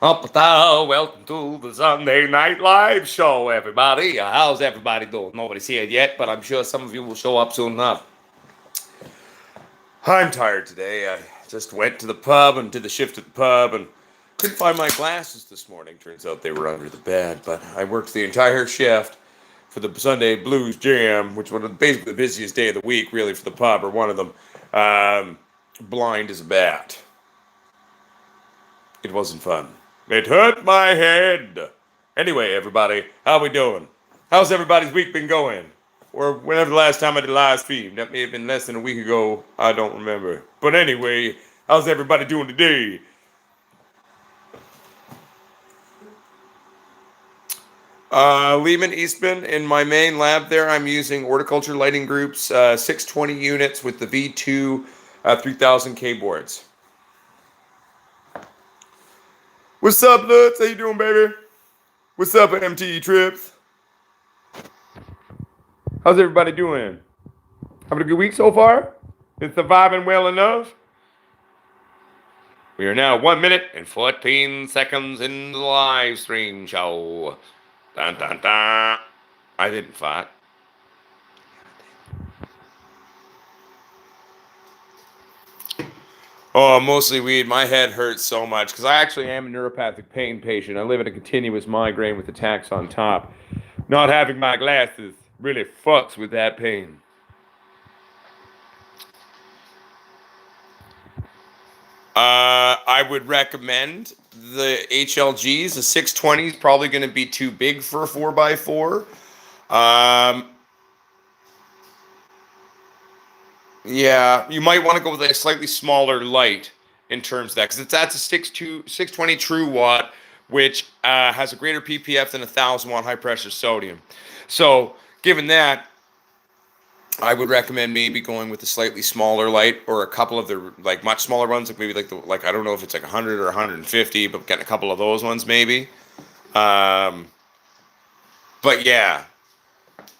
Welcome to the Sunday Night Live show, everybody. How's everybody doing? Nobody's here yet, but I'm sure some of you will show up soon enough. I'm tired today. I just went to the pub and did the shift at the pub and couldn't find my glasses this morning. Turns out they were under the bed, but I worked the entire shift for the Sunday Blues Jam, which was basically the busiest day of the week, really, for the pub, or one of them, blind as a bat. It wasn't fun. It hurt my head. Anyway, everybody, how we doing? How's everybody's week been going? Or whenever the last time I did a live stream. That may have been less than a week ago. I don't remember. But anyway, how's everybody doing today? Lehman Eastman, in my main lab there, I'm using Horticulture Lighting Group's 620 units with the V2 3000K boards. What's up, Lutz? How you doing, baby? What's up, MTE Trips? How's everybody doing? Having a good week so far? Is surviving well enough? We are now 1 minute and 14 seconds into the live stream show. Dun, dun, dun. I didn't fart. Oh, mostly weed. My head hurts so much because I actually am a neuropathic pain patient. I live in a continuous migraine with attacks on top. Not having my glasses really fucks with that pain. I would recommend the HLGs. The 620 is probably going to be too big for a 4x4. Yeah, you might want to go with a slightly smaller light in terms of that, because that's a 620 true watt, which has a greater PPF than a 1,000-watt high-pressure sodium. So, given that, I would recommend maybe going with a slightly smaller light, or a couple of the much smaller ones, like maybe I don't know if it's like 100 or 150, but getting a couple of those ones maybe. But yeah,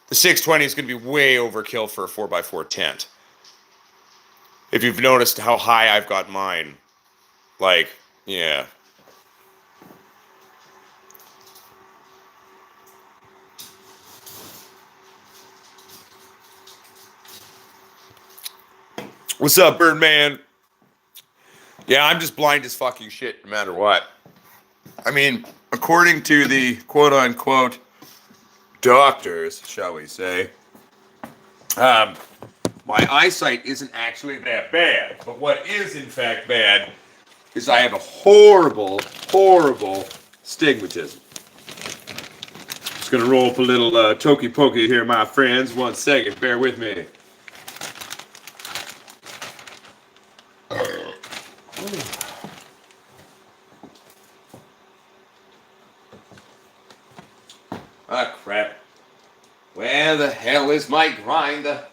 the 620 is going to be way overkill for a 4x4 tent. If you've noticed how high I've got mine, yeah. What's up, Birdman? Yeah, I'm just blind as fucking shit no matter what. I mean, according to the quote-unquote doctors, shall we say, my eyesight isn't actually that bad. But what is in fact bad is I have a horrible, horrible stigmatism. Just gonna roll up a little Toki Pokey here, my friends. 1 second, bear with me. Ah, crap. Where the hell is my grinder?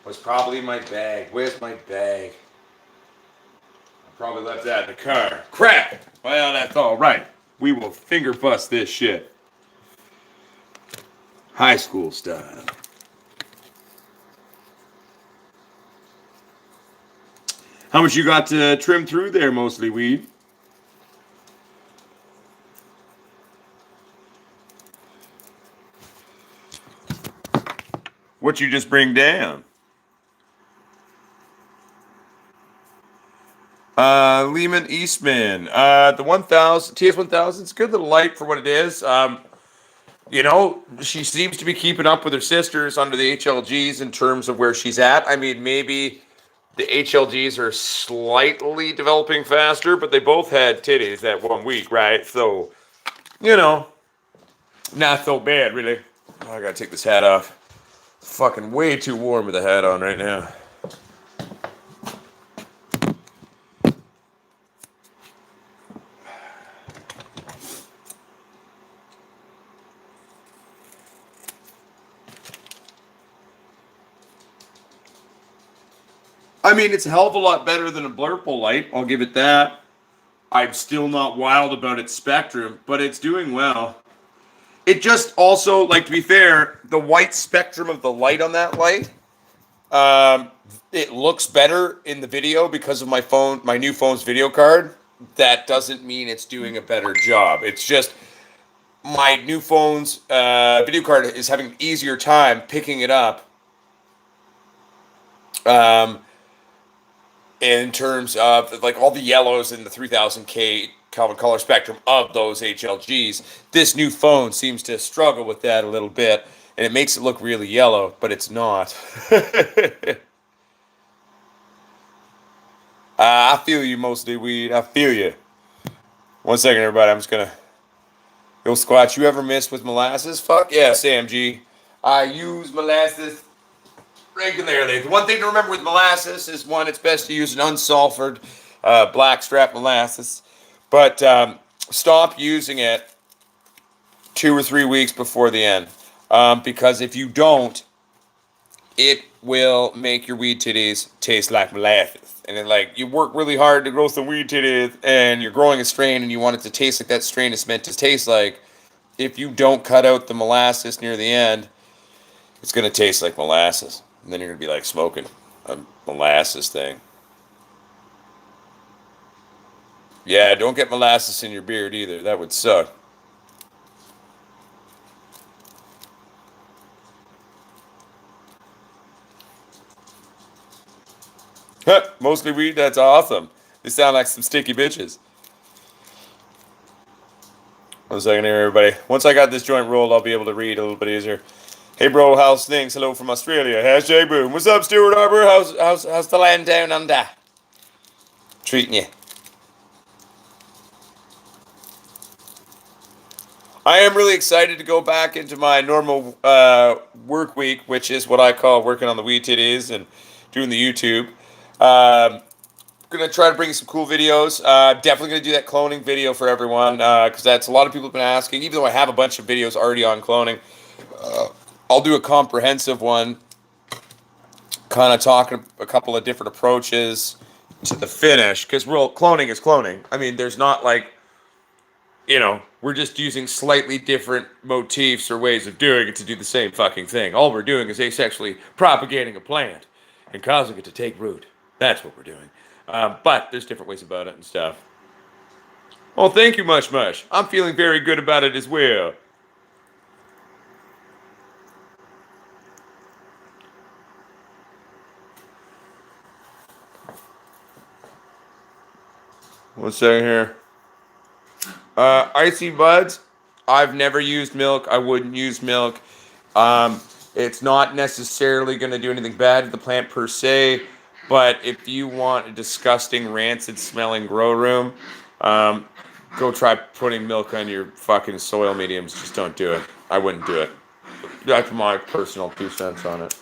Was probably in my bag. Where's my bag? I probably left that in the car. Crap! Well, that's all right. We will finger bust this shit. High school style. How much you got to trim through there, mostly weed? What you just bring down? Lehman Eastman. The 1000 TS1000 is a good little light for what it is. She seems to be keeping up with her sisters under the HLGs in terms of where she's at. I mean, maybe the HLGs are slightly developing faster, but they both had titties that 1 week, right? So, not so bad, really. Oh, I gotta take this hat off. It's fucking way too warm with the hat on right now. I mean, it's a hell of a lot better than a Blurple light. I'll give it that. I'm still not wild about its spectrum, but it's doing well. It just also, to be fair, the white spectrum of the light on that light, it looks better in the video because of my new phone's video card. that doesn't mean it's doing a better job. It's just my new phone's video card is having an easier time picking it up in terms of like all the yellows in the 3000K Kelvin color spectrum of those HLGs. This new phone seems to struggle with that a little bit, and it makes it look really yellow, but it's not. I feel you, mostly weed. I feel you. One second, everybody. I'm just gonna. Yo, Squatch, you ever missed with molasses? Fuck yeah, Sam G. I use molasses regularly. The one thing to remember with molasses is, one, it's best to use an unsulfured blackstrap molasses, but stop using it 2 or 3 weeks before the end, because if you don't, it will make your weed titties taste like molasses. And then, like, you work really hard to grow some weed titties, and you're growing a strain, and you want it to taste like that strain is meant to taste like. If you don't cut out the molasses near the end, it's going to taste like molasses. And then you're going to be like smoking a molasses thing. Yeah, don't get molasses in your beard either. That would suck. Mostly weed? That's awesome. They sound like some sticky bitches. One second here, everybody. Once I got this joint rolled, I'll be able to read a little bit easier. Hey, bro, how's things? Hello from Australia. Hashtag boom. What's up, Stuart Harper? How's the land down under? Treating you. I am really excited to go back into my normal work week, which is what I call working on the weed titties and doing the YouTube. Gonna try to bring you some cool videos. Definitely gonna do that cloning video for everyone, because that's a lot of people have been asking. Even though I have a bunch of videos already on cloning, I'll do a comprehensive one, kind of talking a couple of different approaches to the finish. Because real cloning is cloning. I mean, there's not like, we're just using slightly different motifs or ways of doing it to do the same fucking thing. All we're doing is asexually propagating a plant and causing it to take root. That's what we're doing. But there's different ways about it and stuff. Oh, thank you, Mush Mush. I'm feeling very good about it as well. One second here. Icy Buds. I've never used milk. I wouldn't use milk. It's not necessarily going to do anything bad to the plant per se. But if you want a disgusting, rancid-smelling grow room, go try putting milk on your fucking soil mediums. Just don't do it. I wouldn't do it. That's my personal 2 cents on it.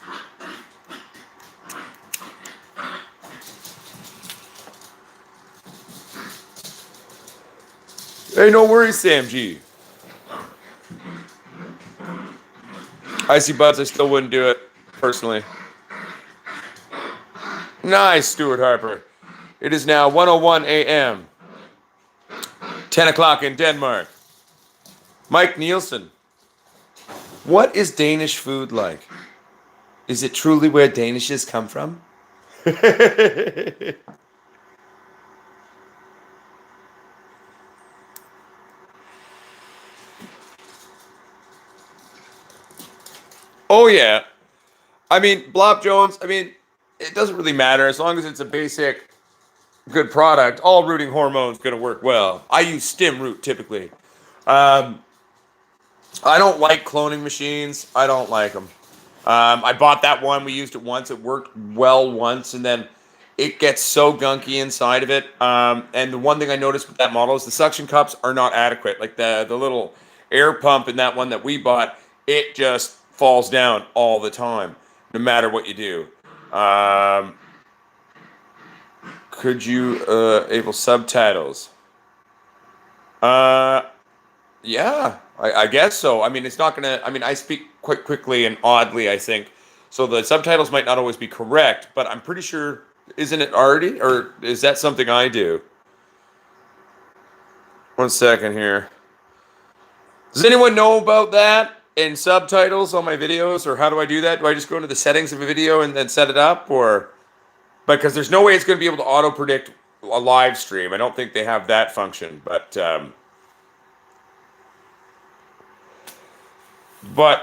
Hey, no worries, Sam G. Icy Buds, I still wouldn't do it, personally. Nice, Stuart Harper. It is now 1:01 a.m. 10 o'clock in Denmark. Mike Nielsen. What is Danish food like? Is it truly where Danishes come from? Oh, yeah. I mean, Blop Jones, it doesn't really matter. As long as it's a basic, good product, all rooting hormones going to work well. I use stem root typically. I don't like cloning machines. I don't like them. I bought that one. We used it once. It worked well once, and then it gets so gunky inside of it. And the one thing I noticed with that model is the suction cups are not adequate. Like the little air pump in that one that we bought, it just falls down all the time, no matter what you do. Could you able subtitles? Yeah, I guess so. I mean, it's not gonna. I mean, I speak quite quickly and oddly, I think, so the subtitles might not always be correct. But I'm pretty sure, isn't it already, or is that something I do? One second here. Does anyone know about that in subtitles on my videos, or how do I do that? Do I just go into the settings of a video and then set it up, or because there's no way it's going to be able to auto predict a live stream. I don't think they have that function, but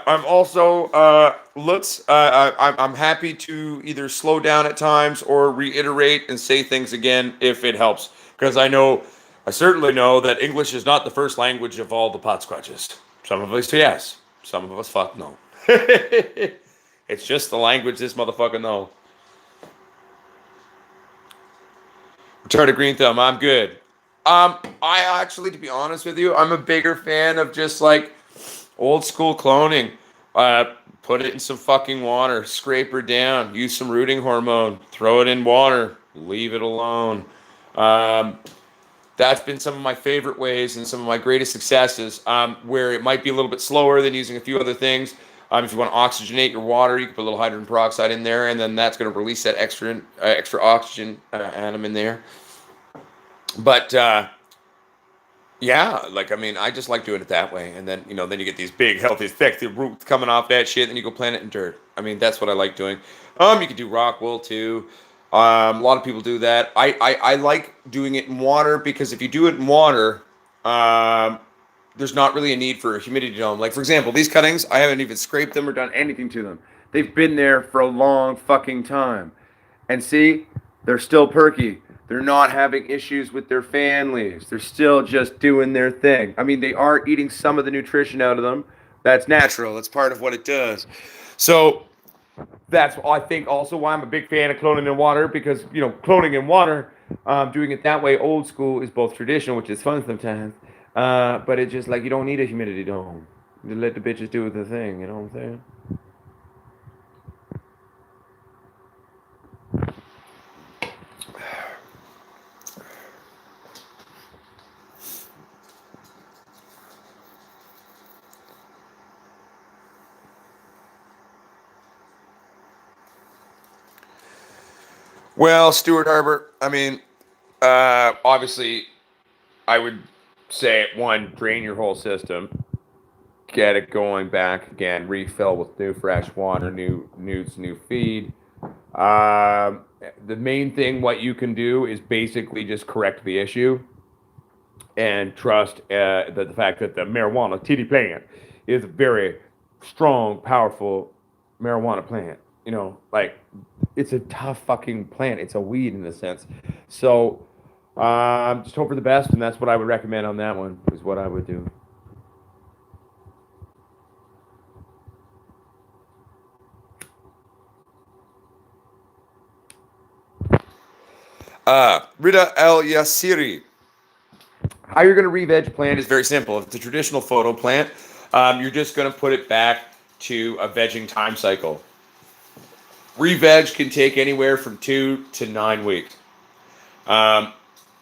I'm also I'm happy to either slow down at times or reiterate and say things again if it helps, because I certainly know that English is not the first language of all the potsquatches. Some of us yes, some of us fuck no. It's just the language this motherfucker know. Retarded green thumb, I'm good. I actually, to be honest with you, I'm a bigger fan of just like old school cloning. Put it in some fucking water, scrape her down, use some rooting hormone, throw it in water, leave it alone. That's been some of my favorite ways and some of my greatest successes, where it might be a little bit slower than using a few other things. If you want to oxygenate your water, you can put a little hydrogen peroxide in there, and then that's going to release that extra oxygen atom in there. But yeah, like I mean, I just like doing it that way, and then then you get these big, healthy, thick roots coming off that shit, and you go plant it in dirt. I mean, that's what I like doing. You can do rock wool too. A lot of people do that. I like doing it in water, because if you do it in water, there's not really a need for a humidity dome. Like, for example, these cuttings, I haven't even scraped them or done anything to them. They've been there for a long fucking time. And see, they're still perky. They're not having issues with their fan leaves. They're still just doing their thing. I mean, they are eating some of the nutrition out of them. That's natural. That's part of what it does. So that's, I think, also why I'm a big fan of cloning in water, because, cloning in water, doing it that way, old school, is both traditional, which is fun sometimes, but it's just like you don't need a humidity dome. You let the bitches do the thing, you know what I'm saying? Well, Stuart Harbor, I mean, obviously, I would say, one, drain your whole system, get it going back again, refill with new fresh water, new feed. The main thing what you can do is basically just correct the issue and trust that the fact that the marijuana TD plant is a very strong, powerful marijuana plant. Like, it's a tough fucking plant. It's a weed in a sense. So just hope for the best, and that's what I would recommend on that one, is what I would do. Rida El Yassiri. How you're going to re-veg plant is very simple. If it's a traditional photo plant, you're just going to put it back to a vegging time cycle. Re-veg can take anywhere from 2 to 9 weeks.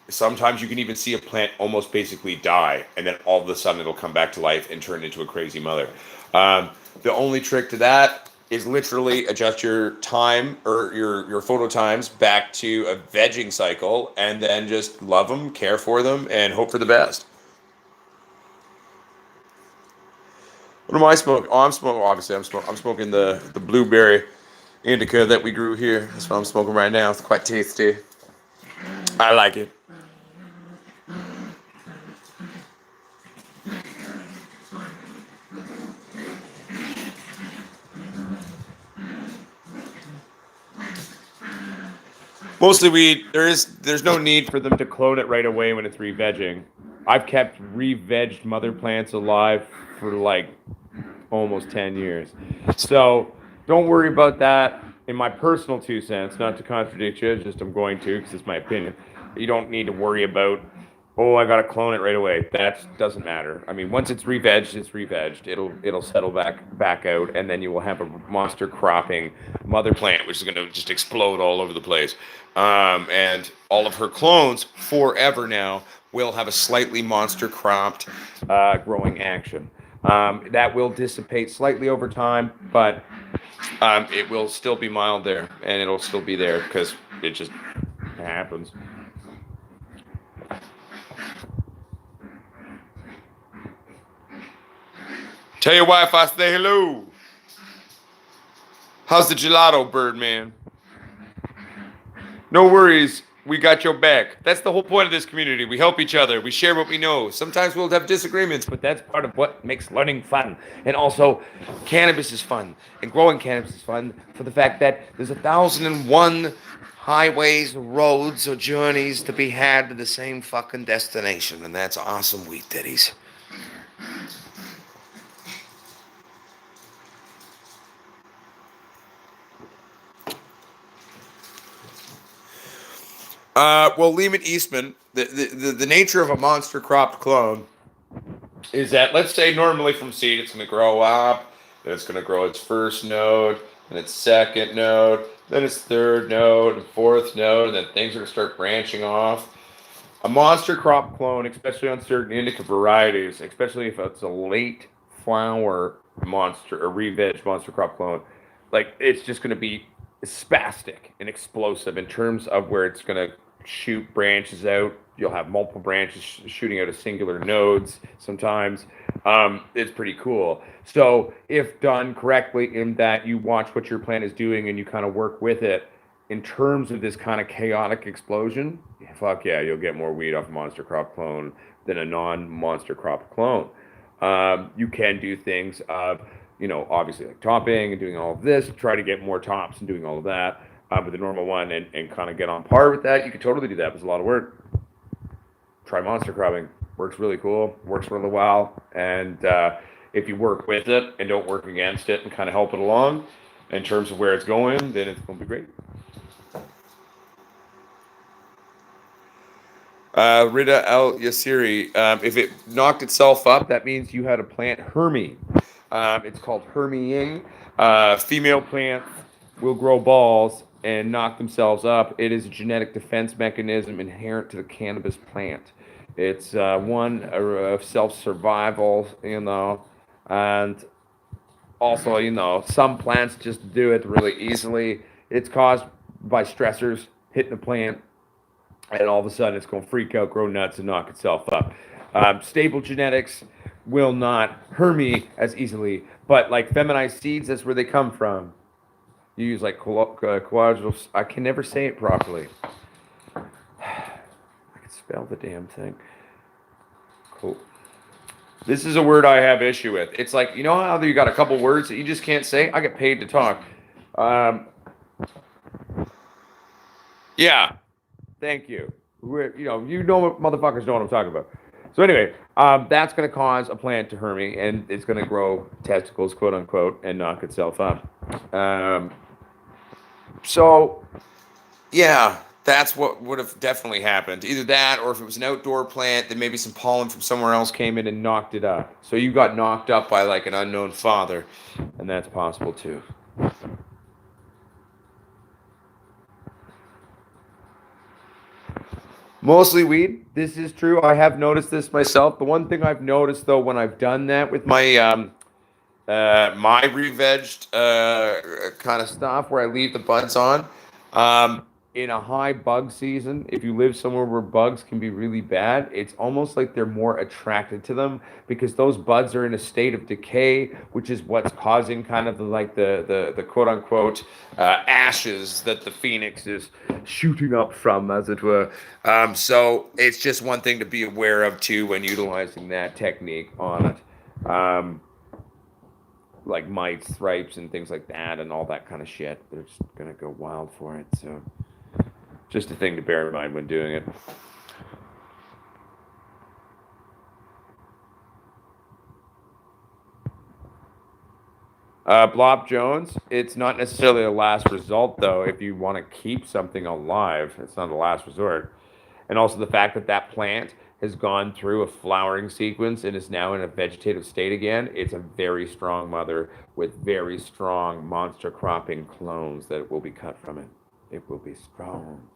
Sometimes you can even see a plant almost basically die, and then all of a sudden it'll come back to life and turn into a crazy mother. The only trick to that is literally adjust your time, or your photo times, back to a vegging cycle, and then just love them, care for them, and hope for the best. What am I smoking? Oh, I'm smoking the blueberry indica that we grew here. That's what I'm smoking right now. It's quite tasty. I like it. Mostly weed. There's no need for them to clone it right away when it's re-vegging. I've kept re-vegged mother plants alive for like almost 10 years. So don't worry about that. In my personal 2 cents, not to contradict you, just I'm going to, because it's my opinion. You don't need to worry about, oh, I gotta clone it right away. That doesn't matter. I mean, once it's re-vegged, it's re-vegged. It'll settle back out, and then you will have a monster cropping mother plant, which is gonna just explode all over the place. And all of her clones forever now will have a slightly monster cropped growing action. That will dissipate slightly over time, but it will still be mild there, and it'll still be there because it just happens. Tell your wife I say hello. How's the gelato, Birdman? No worries. we got your back. That's the whole point of this community. We help each other. We share what we know. Sometimes we'll have disagreements, but that's part of what makes learning fun. And also, cannabis is fun, and growing cannabis is fun for the fact that there's 1,001 highways, roads, or journeys to be had to the same fucking destination, and that's awesome wheat titties. Well, Lehman Eastman, the nature of a monster cropped clone is that, let's say normally from seed, it's going to grow up, then it's going to grow its first node, and its second node, then its third node, and fourth node, and then things are going to start branching off. A monster crop clone, especially on certain indica varieties, especially if it's a late flower monster or re-veg monster crop clone, like it's just going to be spastic and explosive in terms of where it's going to shoot branches out. You'll have multiple branches shooting out of singular nodes sometimes. It's pretty cool. So if done correctly, in that you watch what your plant is doing and you kind of work with it in terms of this kind of chaotic explosion, fuck yeah, you'll get more weed off a monster crop clone than a non-monster crop clone. You can do things of, obviously like topping and doing all of this, try to get more tops and doing all of that with the normal one and kind of get on par with that. You could totally do that. It's a lot of work. Try monster cropping. Works really cool. Works really well. And if you work with it and don't work against it and kind of help it along in terms of where it's going, then it's going to be great. Rida Al Yassiri, if it knocked itself up, that means you had a plant hermy. It's called hermying. Female plants will grow balls and knock themselves up. It is a genetic defense mechanism inherent to the cannabis plant. It's one of self-survival, and also, some plants just do it really easily. It's caused by stressors hitting the plant, and all of a sudden it's going to freak out, grow nuts, and knock itself up. Stable genetics will not hermy as easily, but like feminized seeds, that's where they come from. You use like quadrils. I can never say it properly. I can spell the damn thing. Cool. This is a word I have issue with. It's like, how you got a couple words that you just can't say? I get paid to talk. Yeah. Thank you. Motherfuckers know what I'm talking about. So anyway, that's going to cause a plant to hermy, and it's going to grow testicles, quote unquote, and knock itself up. So, yeah, that's what would have definitely happened. Either that, or if it was an outdoor plant, then maybe some pollen from somewhere else came in and knocked it up. So you got knocked up by like an unknown father, and that's possible too. Mostly weed. This is true. I have noticed this myself. The one thing I've noticed, though, when I've done that with my my re-vegged kind of stuff, where I leave the buds on, in a high bug season, if you live somewhere where bugs can be really bad, it's almost like they're more attracted to them because those buds are in a state of decay, which is what's causing kind of the quote unquote ashes that the phoenix is shooting up from, as it were. So it's just one thing to be aware of too when utilizing that technique on it. Like mites, thripes, and things like that, and all that kind of shit. They're just gonna go wild for it. So, just a thing to bear in mind when doing it. Blob Jones, it's not necessarily a last result, though. If you want to keep something alive, it's not a last resort. And also the fact that that plant has gone through a flowering sequence and is now in a vegetative state again, it's a very strong mother with very strong monster cropping clones that will be cut from it. It will be strong.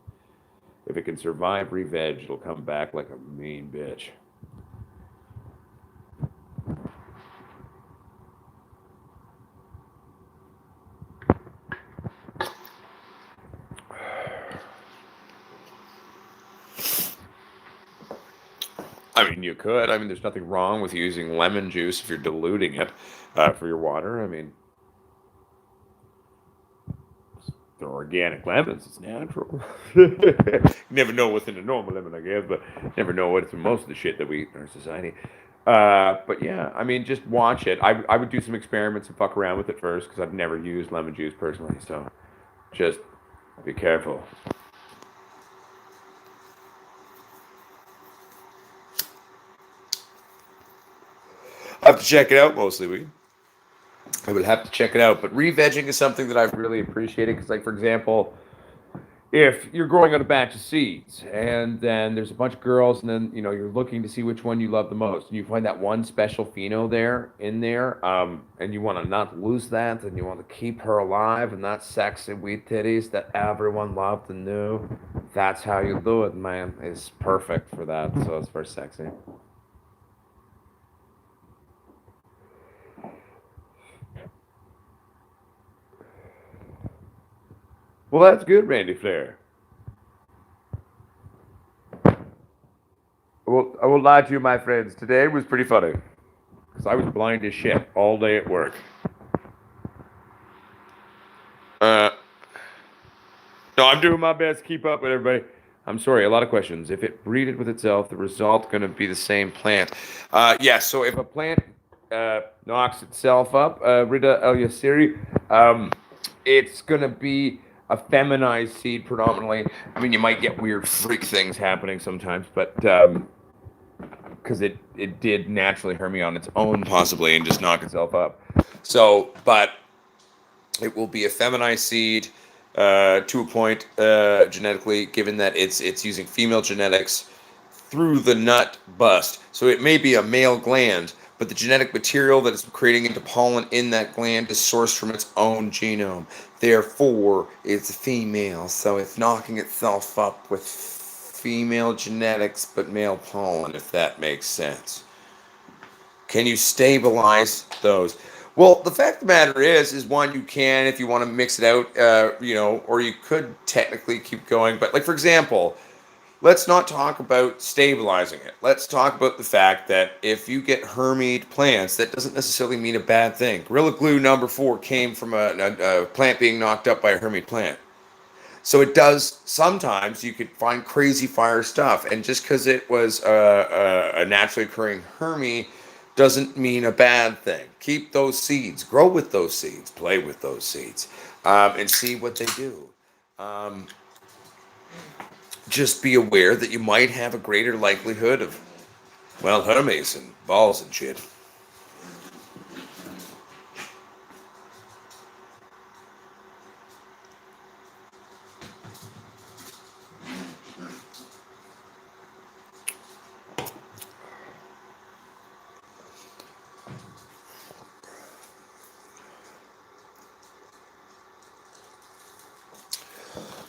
If it can survive re-veg, it'll come back like a mean bitch. I mean, you could. I mean, there's nothing wrong with using lemon juice if you're diluting it for your water. I mean, they're organic lemons. It's natural. You never know what's in a normal lemon, I guess, but never know what's in most of the shit that we eat in our society. But yeah, I mean, just watch it. I would do some experiments and fuck around with it first because I've never used lemon juice personally. So just be careful. I have to check it out mostly. I would have to check it out. But re-vegging is something that I've really appreciated because, like, for example, if you're growing on a batch of seeds and then there's a bunch of girls and then you're looking to see which one you love the most and you find that one special pheno there in there and you want to not lose that and you want to keep her alive and that sexy wheat titties that everyone loved and knew, that's how you do it, man. It's perfect for that, so it's very sexy. Well, that's good, Randy Flair. Well, I will lie to you, my friends. Today was pretty funny because I was blind as shit all day at work. Uh, no, I'm doing my best to keep up with everybody. I'm sorry, a lot of questions. If it breeded with itself, the result going to be the same plant? Yeah, so if a plant knocks itself up, Rita Eliasiri, it's going to be a feminized seed predominantly. I mean, you might get weird freak things happening sometimes, but because it did naturally hermy on its own possibly and just knock itself up. So, but it will be a feminized seed to a point genetically, given that it's using female genetics through the nut bust. So it may be a male gland, but the genetic material that it's creating into pollen in that gland is sourced from its own genome. Therefore, it's female, so it's knocking itself up with female genetics but male pollen, if that makes sense. Can you stabilize those? Well, the fact of the matter is one, you can if you want to mix it out, or you could technically keep going. But like, for example, let's not talk about stabilizing it. Let's talk about the fact that if you get hermied plants, that doesn't necessarily mean a bad thing. Gorilla Glue number 4 came from a plant being knocked up by a hermit plant. So it does, sometimes you could find crazy fire stuff. And just because it was a naturally occurring hermy doesn't mean a bad thing. Keep those seeds, grow with those seeds, play with those seeds, and see what they do. Just be aware that you might have a greater likelihood of, well, hermes and balls and shit.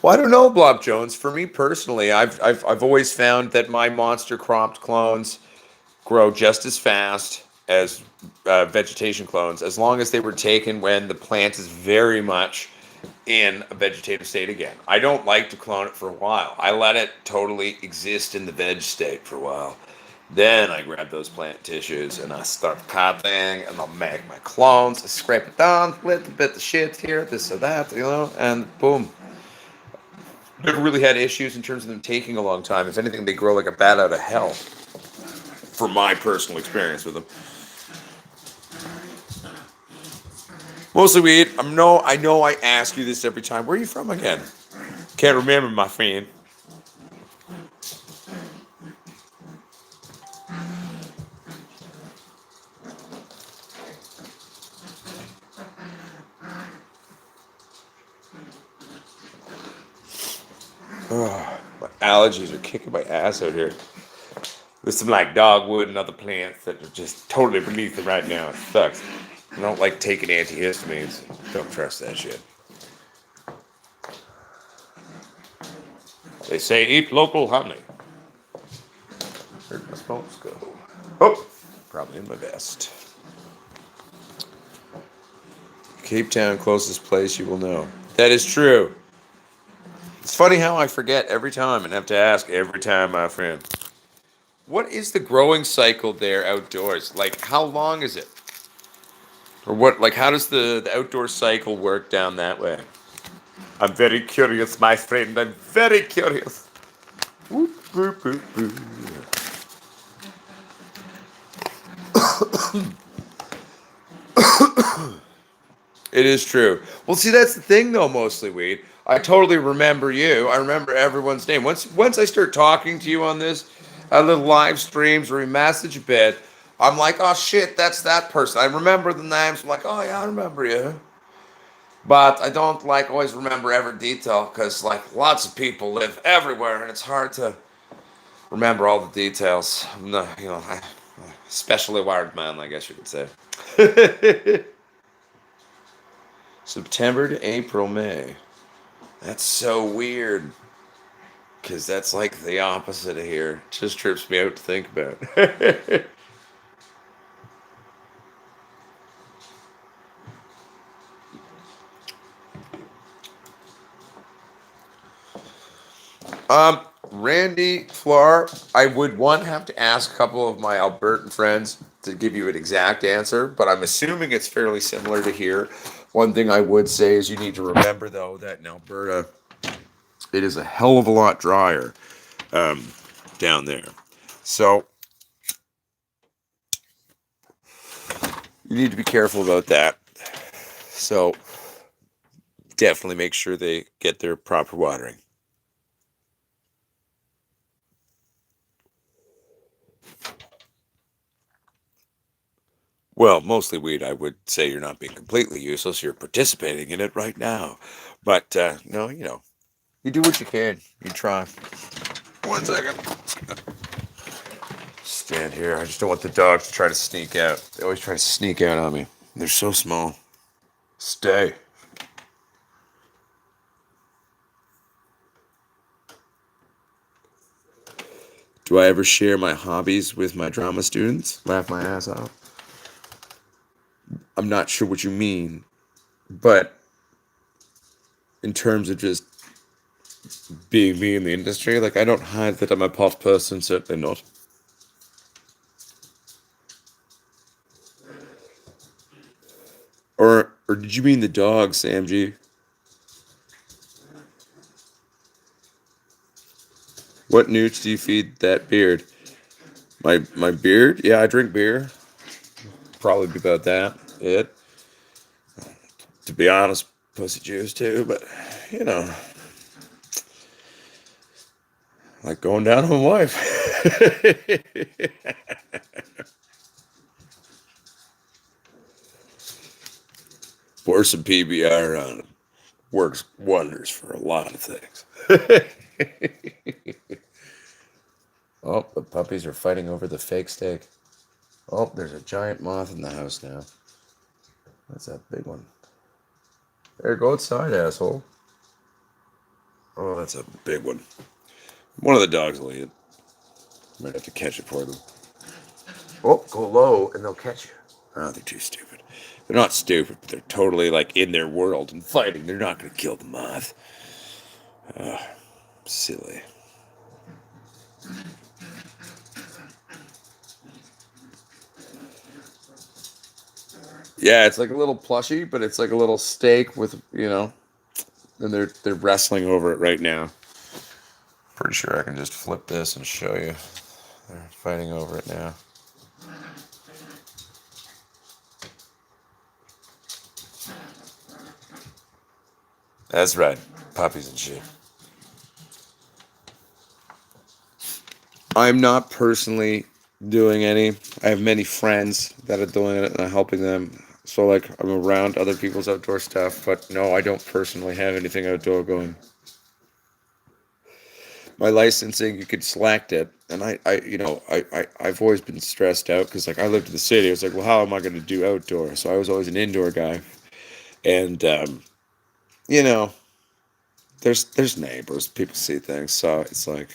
Well, I don't know, Blob Jones. For me personally, I've always found that my monster cropped clones grow just as fast as vegetation clones, as long as they were taken when the plant is very much in a vegetative state again. I don't like to clone it for a while. I let it totally exist in the veg state for a while. Then I grab those plant tissues and I start cutting and I'll make my clones. I scrape it down, little bit of shit here, this or that, and boom. Never really had issues in terms of them taking a long time. If anything, they grow like a bat out of hell. From my personal experience with them. Mostly weed. I know I ask you this every time. Where are you from again? Can't remember, my friend. Oh, my allergies are kicking my ass out here. With some like dogwood and other plants that are just totally beneath it right now. It sucks. I don't like taking antihistamines. Don't trust that shit. They say eat local honey. Where'd my smokes go? Oh, probably in my vest. Cape Town, closest place you will know. That is true. It's funny how I forget every time and have to ask every time, my friend. What is the growing cycle there outdoors? Like, how long is it? Or what? Like, how does the outdoor cycle work down that way? I'm very curious, my friend. I'm very curious. Whoop, whoop, whoop, whoop. It is true. Well, see, that's the thing, though. Mostly weed. I totally remember you. I remember everyone's name. Once I start talking to you on this, little live streams where we message a bit, I'm like, oh shit, that's that person. I remember the names. I'm like, oh yeah, I remember you. But I don't like always remember every detail because like lots of people live everywhere, and it's hard to remember all the details. I'm not, especially wired man, I guess you could say. September to April, May. That's so weird. Because that's like the opposite of here. It just trips me out to think about. Randy Flar, I would one have to ask a couple of my Albertan friends to give you an exact answer, but I'm assuming it's fairly similar to here. One thing I would say is you need to remember, though, that in Alberta, it is a hell of a lot drier down there. So you need to be careful about that. So definitely make sure they get their proper watering. Well, mostly weed, I would say you're not being completely useless. You're participating in it right now. But, no, you do what you can. You try. 1 second. Stand here. I just don't want the dogs to try to sneak out. They always try to sneak out on me. They're so small. Stay. Do I ever share my hobbies with my drama students? Laugh my ass off. I'm not sure what you mean, but in terms of just being me in the industry, like I don't hide that I'm a pot person, certainly not. Or did you mean the dog, Sam G? What newts do you feed that beard? My beard? Yeah, I drink beer. Probably be about that. It. To be honest, pussy juice too, but you know, like going down on my wife. Pour some PBR on it. Works wonders for a lot of things. Oh, the puppies are fighting over the fake steak. Oh, there's a giant moth in the house now. That's a big one. There, go outside, asshole. Oh, that's a big one. One of the dogs will eat it. Might have to catch it for them. Oh, go low and they'll catch you. Oh, they're too stupid. They're not stupid, but they're totally like in their world and fighting. They're not going to kill the moth. Silly. Yeah, it's like a little plushie, but it's like a little steak with, and they're wrestling over it right now. Pretty sure I can just flip this and show you. They're fighting over it now. That's right. Puppies and shit. I'm not personally doing any. I have many friends that are doing it and I'm helping them. So, like, I'm around other people's outdoor stuff, but no, I don't personally have anything outdoor going. My licensing, you could select it, and I've always been stressed out because, like, I lived in the city. I was like, well, how am I going to do outdoor? So I was always an indoor guy, and you know, there's neighbors, people see things, so it's like,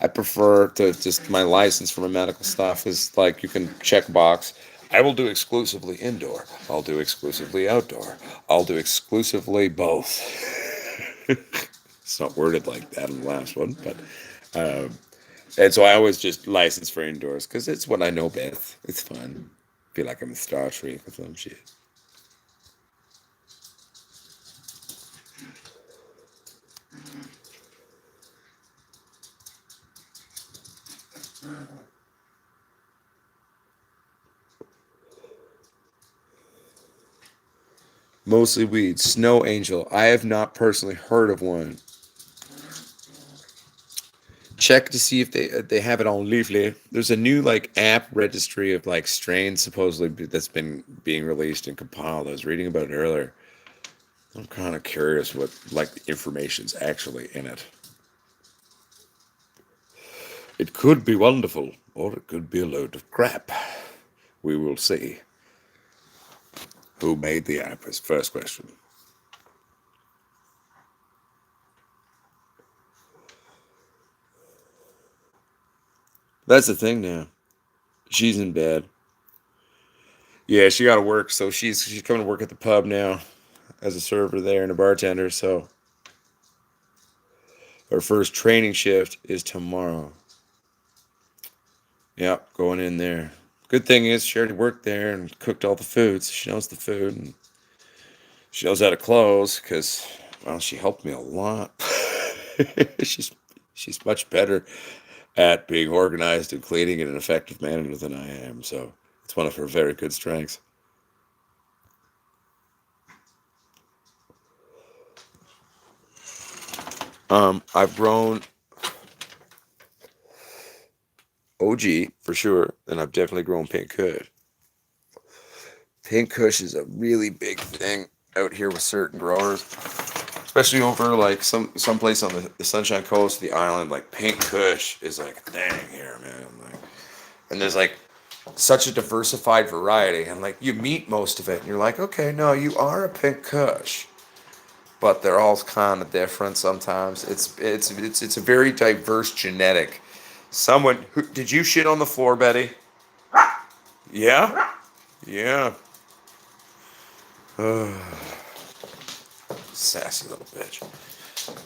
I prefer to just my license for my medical stuff is like you can check box. I will do exclusively indoor. I'll do exclusively outdoor. I'll do exclusively both. It's not worded like that in the last one, but and so I always just license for indoors because it's what I know best. It's fun. Feel like I'm in Star Trek or some shit. Mostly weeds. Snow Angel. I have not personally heard of one. Check to see if they have it on Leafly. There's a new like app registry of like strains supposedly that's been being released and compiled. I was reading about it earlier. I'm kind of curious what like the information's actually in it. It could be wonderful, or it could be a load of crap. We will see. Who made the app is first question. That's the thing now. She's in bed. Yeah, she got to work, so she's coming to work at the pub now as a server there and a bartender. So her first training shift is tomorrow. Yep, going in there. Good thing is she already worked there and cooked all the food, so she knows the food and she knows how to close because well, she helped me a lot. she's she's much better at being organized and cleaning in an effective manner than I am. So it's one of her very good strengths. I've grown OG for sure, and I've definitely grown Pink Kush. Pink Kush is a really big thing out here with certain growers, especially over like someplace on the Sunshine Coast, the island. Like Pink Kush is like a thing here, man. Like, and there's like such a diversified variety, and like you meet most of it, and you're like, okay, no, you are a Pink Kush, but they're all kind of different sometimes. It's a very diverse genetic. Someone who did you shit on the floor, Betty? Yeah, yeah. Sassy little bitch.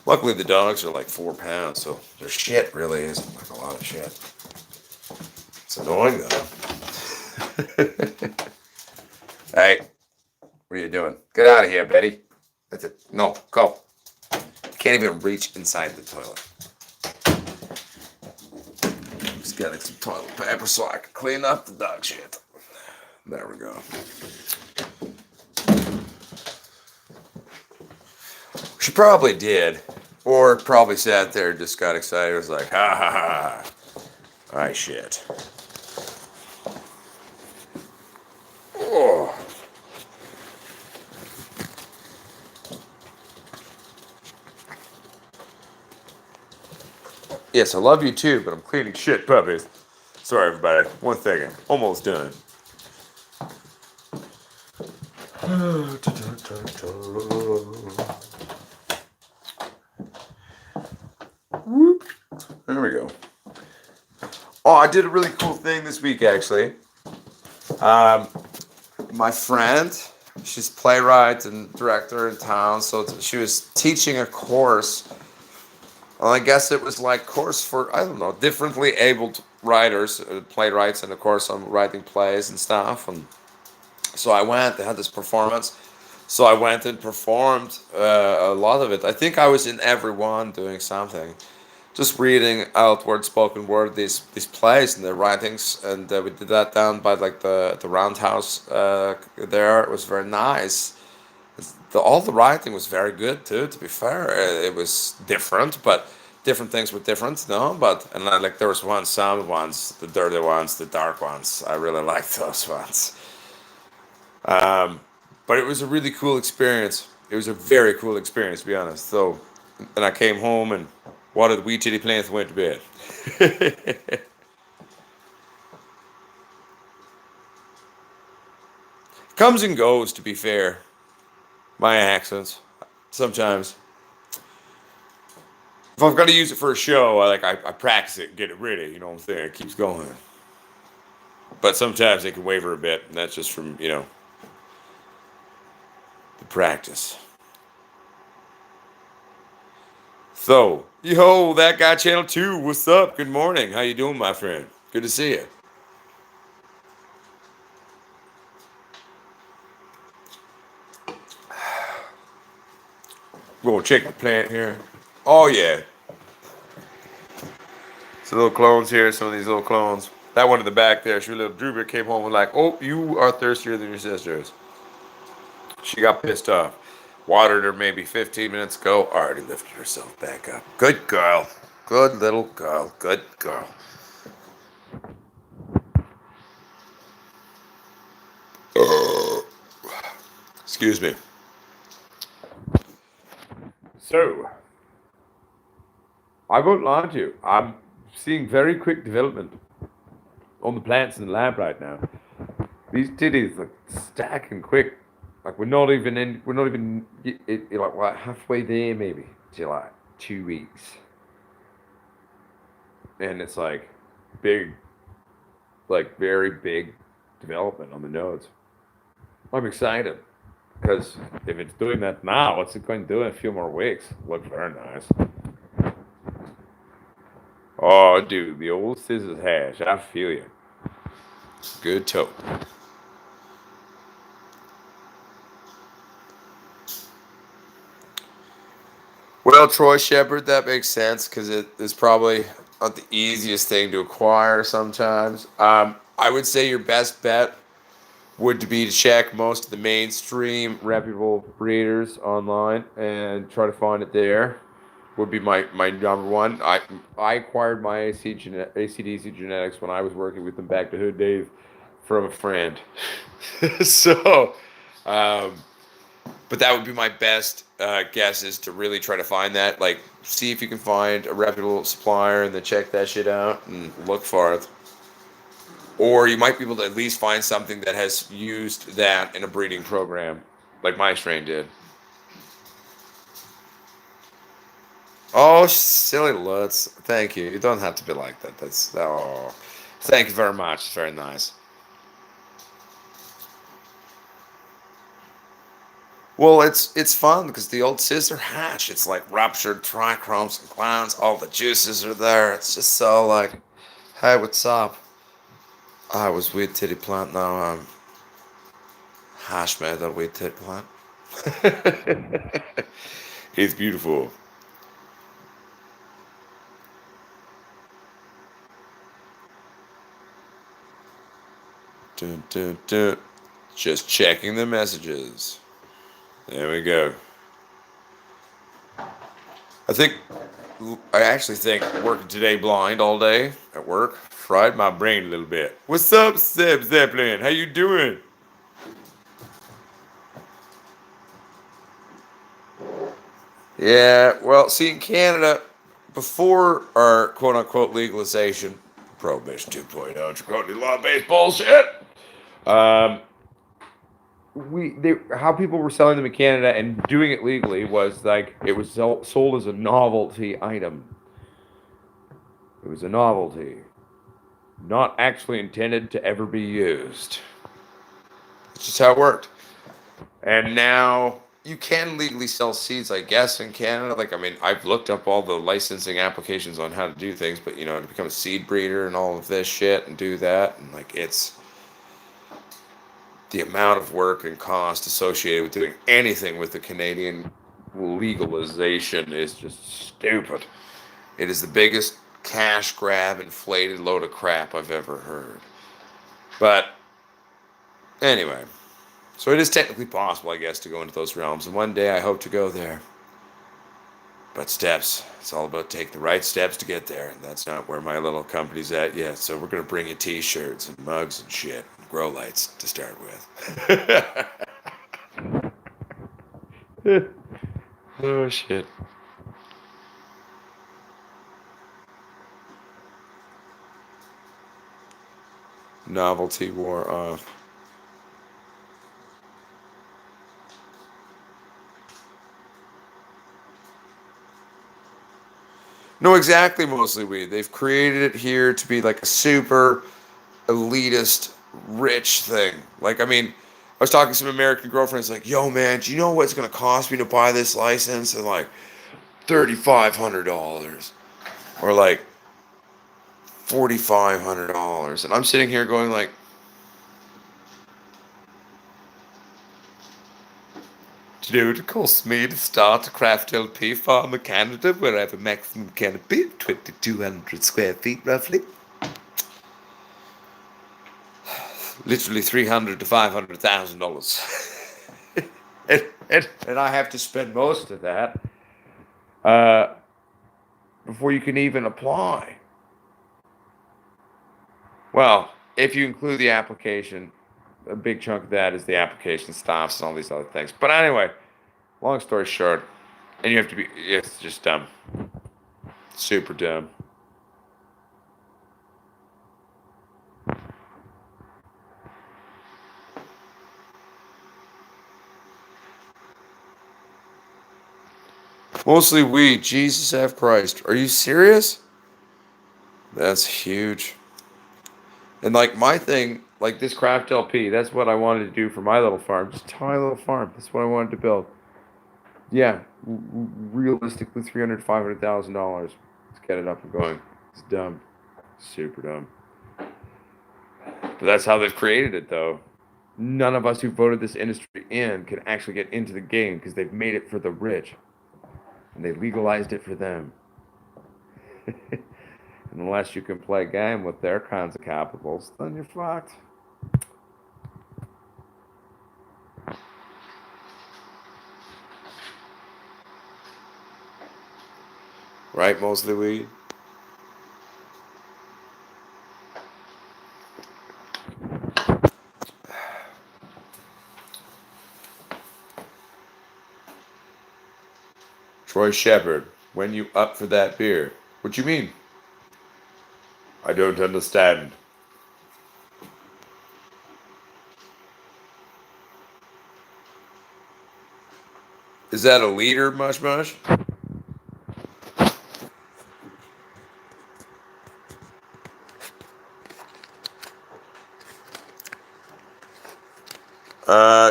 Luckily, the dogs are like 4 pounds, so their shit really isn't like a lot of shit. It's annoying though. Hey, what are you doing? Get out of here, Betty. That's it. No, go. Can't even reach inside the toilet. Just getting some toilet paper so I can clean up the dog shit. There we go. She probably did. Or probably sat there and just got excited. It was like, ha ha ha ha. I shit. Oh. Yes, I love you too, but I'm cleaning shit, puppies. Sorry, everybody. 1 second. Almost done. There we go. Oh, I did a really cool thing this week, actually. Um, my friend, she's playwright and director in town, so she was teaching a course. Well, I guess it was like course for I don't know differently abled writers, playwrights, and of course I'm writing plays and stuff. And so I went. They had this performance. So I went and performed a lot of it. I think I was in every one doing something, just reading out word spoken word these plays and their writings. And we did that down by like the roundhouse there. It was very nice. All the writing was very good too. To be fair, it was different, but different things were different. No, but and like there was some ones, the dirty ones, the dark ones. I really liked those ones. Um, but it was a really cool experience. It was a very cool experience, to be honest. So, and I came home and watered wee titty plants and went to bed. Comes and goes, to be fair. My accents sometimes. If I've got to use it for a show, I practice it, get it ready. You know what I'm saying? It keeps going. But sometimes it can waver a bit, and that's just from the practice. So, yo, that guy channel 2, what's up? Good morning. How you doing, my friend? Good to see you. We'll check the plant here. Oh yeah. Some little clones here, some of these little clones. That one in the back there, she was a little drooper, came home and like, oh, you are thirstier than your sisters. She got pissed off. Watered her maybe 15 minutes ago, already lifted herself back up. Good girl. Good little girl. Good girl. Excuse me. So, I won't lie to you. I'm seeing very quick development on the plants in the lab right now. These titties are stacking quick. Like we're not even like what, halfway there maybe to like 2 weeks, and it's like big, like very big development on the nodes. I'm excited because if it's doing that now, what's it going to do in a few more weeks? Look very nice. Oh, dude, the old scissors hash. I feel you. Good toe. Well, Troy Shepard, that makes sense because it is probably not the easiest thing to acquire sometimes. I would say your best bet would be to check most of the mainstream reputable breeders online and try to find it there. Would be my number one. I acquired my ACDC genetics when I was working with them back to Hood days from a friend. So, um, but that would be my best guess is to really try to find that. Like, see if you can find a reputable supplier and then check that shit out and look for it. Or you might be able to at least find something that has used that in a breeding program, like my strain did. Oh, silly Lutz. Thank you. You don't have to be like that. That's oh, thank you very much. It's very nice. Well, it's fun because the old scissor hash. It's like ruptured trichromes and clowns. All the juices are there. It's just so like, hey, what's up? I was with titty plant. Now I'm hash made that with titty plant. He's beautiful. Dun, dun, dun. Just checking the messages. There we go. I actually think working today blind all day at work fried my brain a little bit. What's up, Seb Zeppelin? How you doing? Yeah, well, see, in Canada, before our quote unquote legalization, Prohibition 2.0, draconian law based bullshit, um, how people were selling them in Canada and doing it legally was like it was sold as a novelty item. It was a novelty, not actually intended to ever be used. It's just how it worked. And now you can legally sell seeds, I guess, in Canada. Like, I mean, I've looked up all the licensing applications on how to do things, but to become a seed breeder and all of this shit and do that, and like, it's the amount of work and cost associated with doing anything with the Canadian legalization is just stupid. It is the biggest cash grab, inflated load of crap I've ever heard. But anyway. So it is technically possible, I guess, to go into those realms. And one day I hope to go there. But steps. It's all about taking the right steps to get there. And that's not where my little company's at yet. So we're going to bring you t-shirts and mugs and shit. And grow lights to start with. Oh, shit. Novelty wore off. No, exactly, mostly weed. They've created it here to be like a super elitist, rich thing. Like, I mean, I was talking to some American girlfriends, like, yo, man, do you know what it's going to cost me to buy this license? And like, $3,500 or like $4,500. And I'm sitting here going, like, Do you know what it costs me to start a craft LP farm in Canada where I have a maximum canopy of 2,200 square feet roughly? Literally $300 to $500,000. And I have to spend most of that before you can even apply. Well, if you include the application, a big chunk of that is the application stops and all these other things. But anyway, long story short, and you have to be, it's just dumb. Super dumb. Mostly weed. Jesus F. Christ. Are you serious? That's huge. And like my thing, like this craft LP, that's what I wanted to do for my little farm. Just a tiny little farm. That's what I wanted to build. Yeah, realistically, $300,000 to $500,000. Let's get it up and going. It's dumb, super dumb. But that's how they've created it, though. None of us who voted this industry in can actually get into the game because they've made it for the rich, and they legalized it for them. Unless you can play a game with their kinds of capitals, then you're fucked. Right, mostly weed. Troy Shepard, when you up for that beer? What you mean? I don't understand. Is that a liter, Mush Mush?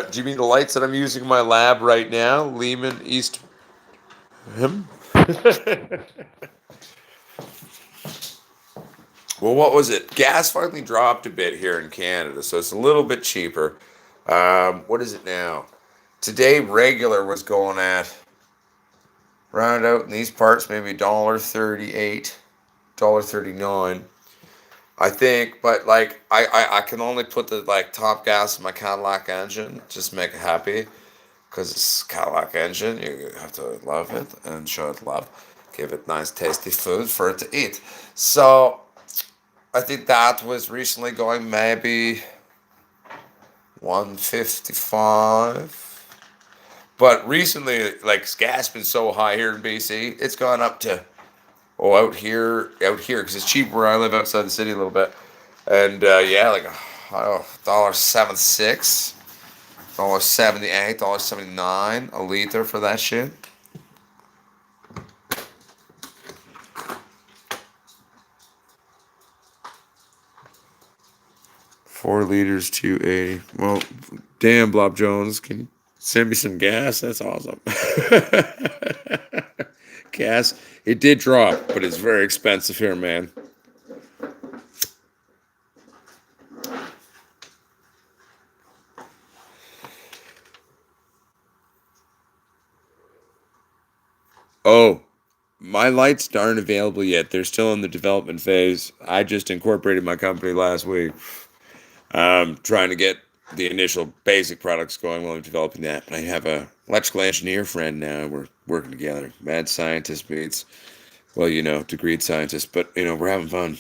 Do you mean the lights that I'm using in my lab right now? Lehman East. Him? Well, what was it? Gas finally dropped a bit here in Canada, so it's a little bit cheaper. What is it now? Today, regular was going at round out in these parts maybe $1.38, $1.39. I think, but like I can only put the like top gas in my Cadillac engine, just make it happy, because it's Cadillac engine. You have to love it and show it love, give it nice tasty food for it to eat. So I think that was recently going maybe 155. But recently, like gas been so high here in BC, it's gone up to out here, because it's cheap where I live outside the city a little bit, and yeah, like $1.76, $1.78, $1.79 a liter for that shit. Four liters, 280. Well, damn, Blob Jones, can you send me some gas? That's awesome. Gas, it did drop, but it's very expensive here, man. Oh, my lights aren't available yet. They're still in the development phase. I just incorporated my company last week. Trying to get the initial basic products going while I'm developing that. But I have a electrical engineer friend now. We're working together. Mad scientist meets, well, degreed scientist. But we're having fun.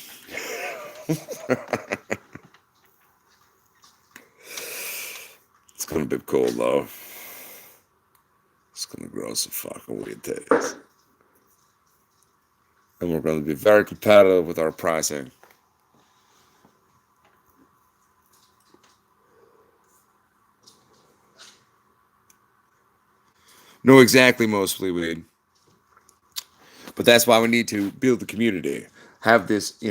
It's gonna be cool though. It's gonna grow some fucking weed days. And we're gonna be very competitive with our pricing. No, exactly, mostly weed. But that's why we need to build the community. Have this,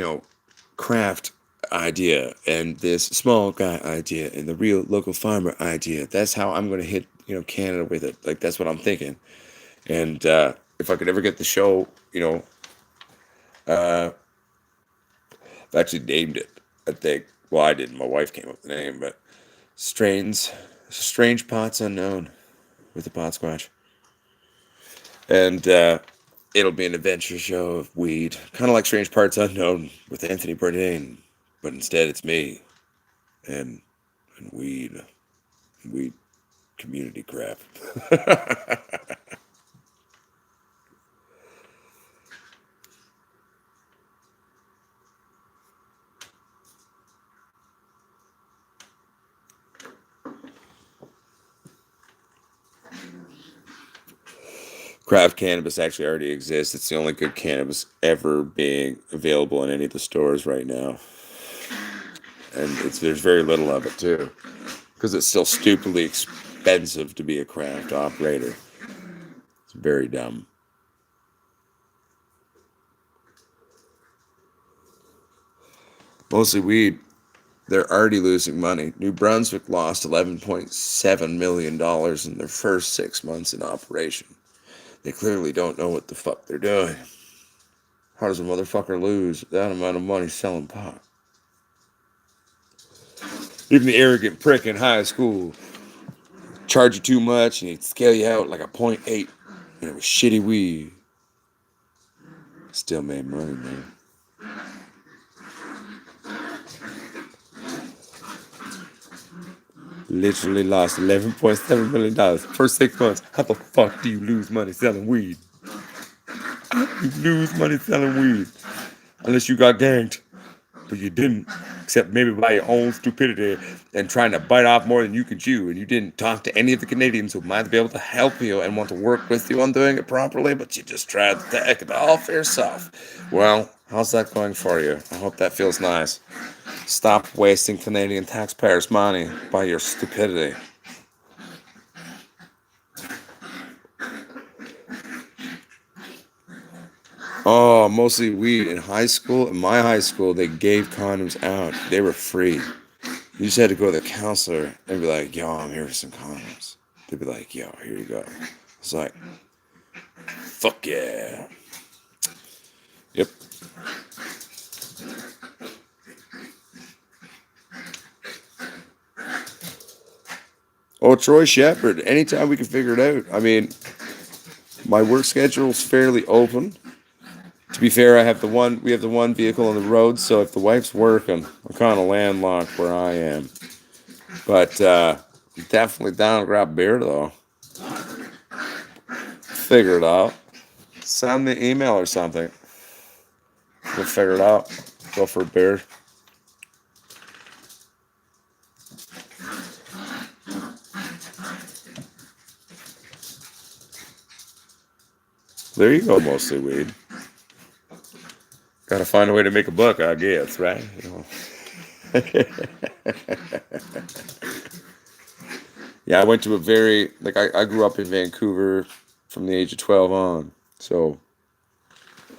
craft idea and this small guy idea and the real local farmer idea. That's how I'm going to hit, Canada with it. Like, that's what I'm thinking. And if I could ever get the show, I've actually named it, I think. Well, I didn't. My wife came up with the name, but Strange Pots Unknown. with the Pot Squatch. And it'll be an adventure show of weed, kind of like Strange Parts Unknown with Anthony Bourdain, but instead it's me and weed community crap. Craft cannabis actually already exists. It's the only good cannabis ever being available in any of the stores right now. And there's very little of it too, because it's still stupidly expensive to be a craft operator. It's very dumb. Mostly weed. They're already losing money. New Brunswick lost $11.7 million in their first 6 months in operation. They clearly don't know what the fuck they're doing. How does a motherfucker lose that amount of money selling pot? Even the arrogant prick in high school charge you too much and he'd scale you out like a 0.8, and it was shitty weed. Still made money, man. Literally lost $11.7 million for 6 months. How the fuck do you lose money selling weed? You lose money selling weed. Unless you got ganked. But you didn't. Except maybe by your own stupidity and trying to bite off more than you can chew. And you didn't talk to any of the Canadians who might be able to help you and want to work with you on doing it properly. But you just tried to take it all for yourself. Well, how's that going for you? I hope that feels nice. Stop wasting Canadian taxpayers' money by your stupidity. Oh, mostly weed. In high school, in my high school, they gave condoms out. They were free. You just had to go to the counselor and be like, yo, I'm here for some condoms. They'd be like, yo, here you go. It's like, fuck yeah. Yep. Oh, Troy Shepard. Anytime we can figure it out. I mean, my work schedule's fairly open. To be fair, we have the one vehicle on the road, so if the wife's working, I'm kind of landlocked where I am. But definitely down to grab beer though. Figure it out. Send me an email or something. We'll figure it out. Go for a beer. There you go, mostly weed. Gotta find a way to make a buck, I guess, right? You know. Yeah, I went to I grew up in Vancouver from the age of 12 on. So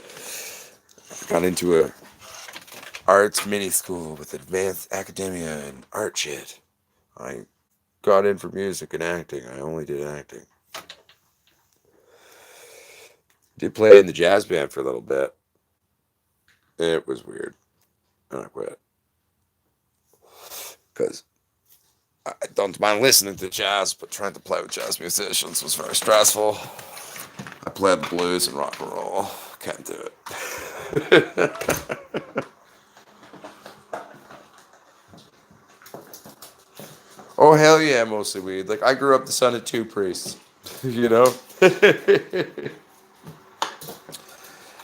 I got into a arts mini school with advanced academia and art shit. I got in for music and acting. I only did acting. Did play in the jazz band for a little bit. It was weird. And I quit. Because I don't mind listening to jazz, but trying to play with jazz musicians was very stressful. I played blues and rock and roll. Can't do it. Oh, hell yeah, mostly weed. Like, I grew up the son of two priests, you know?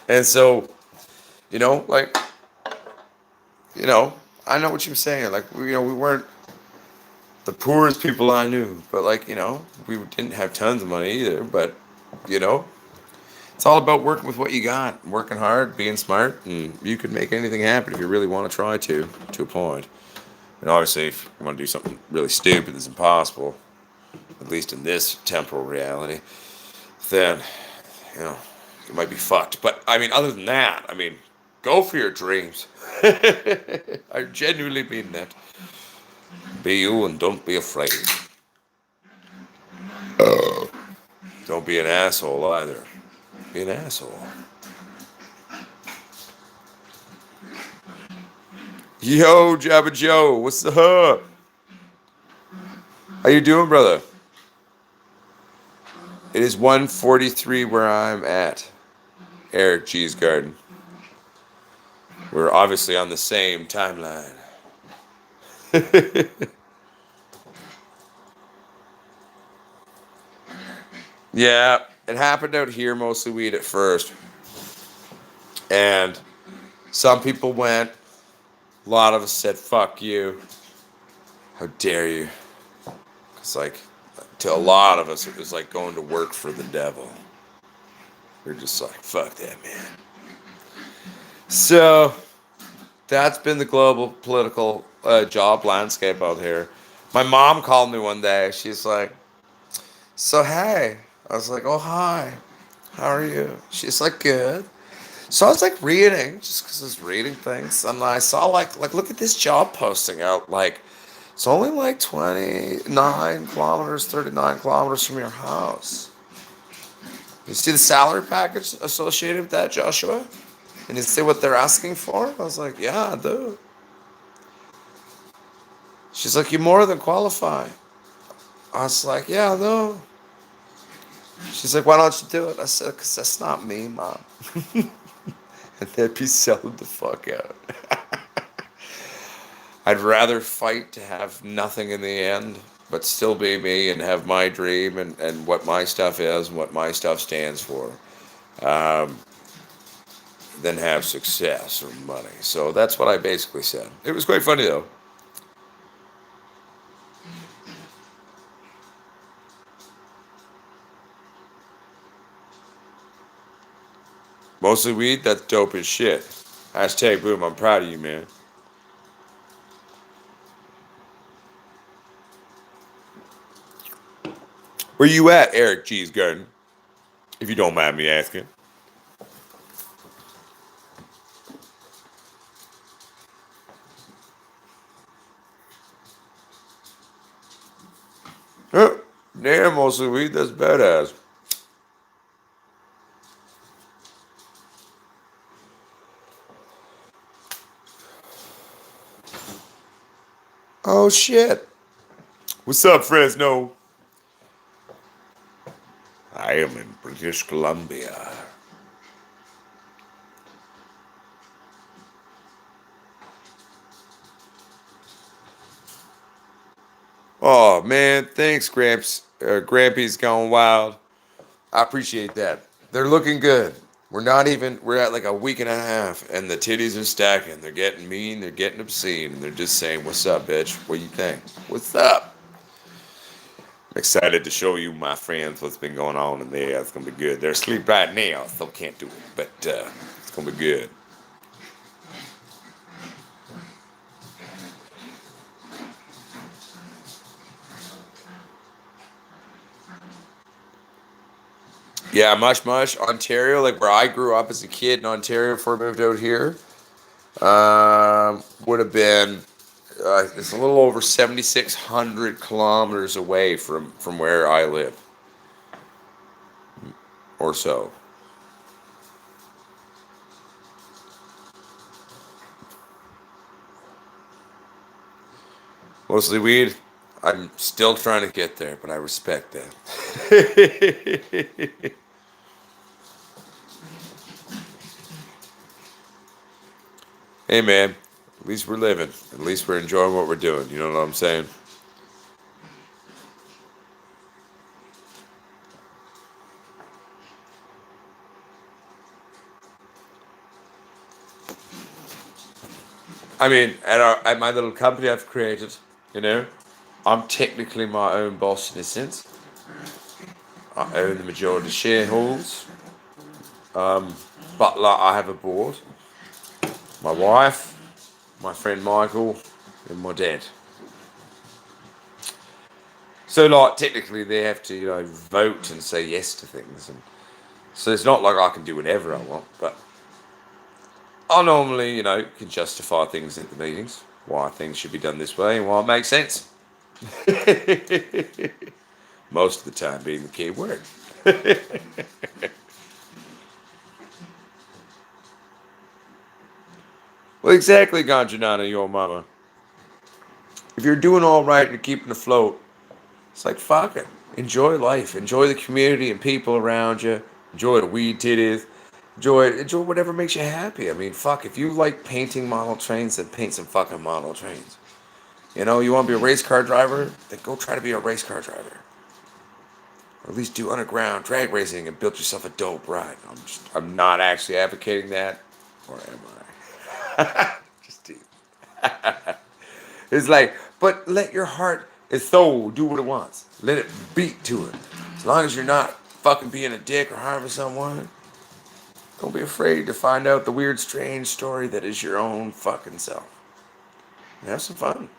And so, you know, like, you know, I know what you're saying. Like, we weren't the poorest people I knew, but like, you know, we didn't have tons of money either, but, you know, it's all about working with what you got, working hard, being smart, and you can make anything happen if you really want to try to a point. And obviously, if you want to do something really stupid that's impossible, at least in this temporal reality, then, you know, it might be fucked. But, I mean, other than that, I mean, go for your dreams. I genuinely mean that. Be you and don't be afraid. Don't be an asshole either. Be an asshole. Yo, Jabba Joe, what's up? How you doing, brother? It is 1:43 where I'm at. Eric G's Garden. We're obviously on the same timeline. Yeah, it happened out here, mostly weed at first. And some people went, a lot of us said, fuck you. How dare you? It's like, to a lot of us, it was like going to work for the devil. We're just like, fuck that, man. So that's been the global political job landscape out here. My mom called me one day. She's like, so hey. I was like, oh, hi. How are you? She's like, good. So I was like reading, just because I was reading things, and I saw like look at this job posting out. Like, it's only like 29 kilometers, 39 kilometers from your house. You see the salary package associated with that, Joshua? And you see what they're asking for? I was like, yeah, I do. She's like, you more than qualify. I was like, yeah, I do. She's like, why don't you do it? I said, because that's not me, Mom. And they'd be selling the fuck out. I'd rather fight to have nothing in the end, but still be me and have my dream and what my stuff is and what my stuff stands for, um, than have success or money. So that's what I basically said. It was quite funny, though. Mostly weed, that's dope as shit. Hashtag boom, I'm proud of you, man. Where you at, Eric G's Garden? If you don't mind me asking. Huh? Damn, mostly weed, that's badass. Oh shit. What's up, Fresno? I am in British Columbia. Oh man, thanks, Gramps. Grampy's gone wild. I appreciate that. They're looking good. We're at like a week and a half, and the titties are stacking. They're getting mean, they're getting obscene, and they're just saying, what's up, bitch? What do you think? What's up? I'm excited to show you, my friends, what's been going on in there. It's going to be good. They're asleep right now, so can't do it, but it's going to be good. Yeah, Mush Mush, Ontario, like where I grew up as a kid in Ontario before I moved out here, would have been it's a little over 7,600 kilometers away from where I live, or so. Mostly weed. I'm still trying to get there, but I respect that. Hey man, at least we're living. At least we're enjoying what we're doing. You know what I'm saying? I mean, at my little company I've created, you know, I'm technically my own boss in a sense. I own the majority shareholders, but like I have a board. My wife, my friend Michael, and my dad. So like technically they have to vote and say yes to things, and so it's not like I can do whatever I want, but I normally can justify things at the meetings, why things should be done this way and why it makes sense. Most of the time being the key word. Well, exactly, Ganjanana, your mama. If you're doing all right and you're keeping afloat, it's like fuck it. Enjoy life. Enjoy the community and people around you. Enjoy the weed titties. Enjoy whatever makes you happy. I mean, fuck, if you like painting model trains, then paint some fucking model trains. You know, you want to be a race car driver? Then go try to be a race car driver. Or at least do underground drag racing and build yourself a dope ride. I'm not actually advocating that. Or am I? Just teasing. It's like, but let your heart and soul do what it wants. Let it beat to it. As long as you're not fucking being a dick or harming someone, don't be afraid to find out the weird, strange story that is your own fucking self. And have some fun.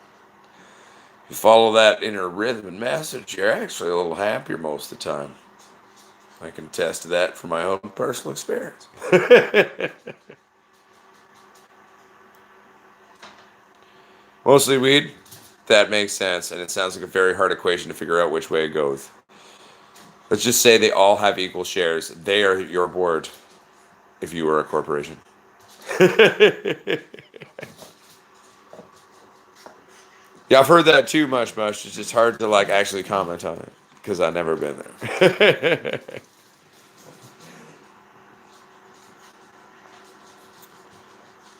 If you follow that inner rhythm and message, you're actually a little happier most of the time. I can attest to that from my own personal experience. Mostly weed. That makes sense, and it sounds like a very hard equation to figure out which way it goes. Let's just say they all have equal shares. They are your board if you were a corporation. Yeah, I've heard that too much. It's just hard to like actually comment on it because I've never been there.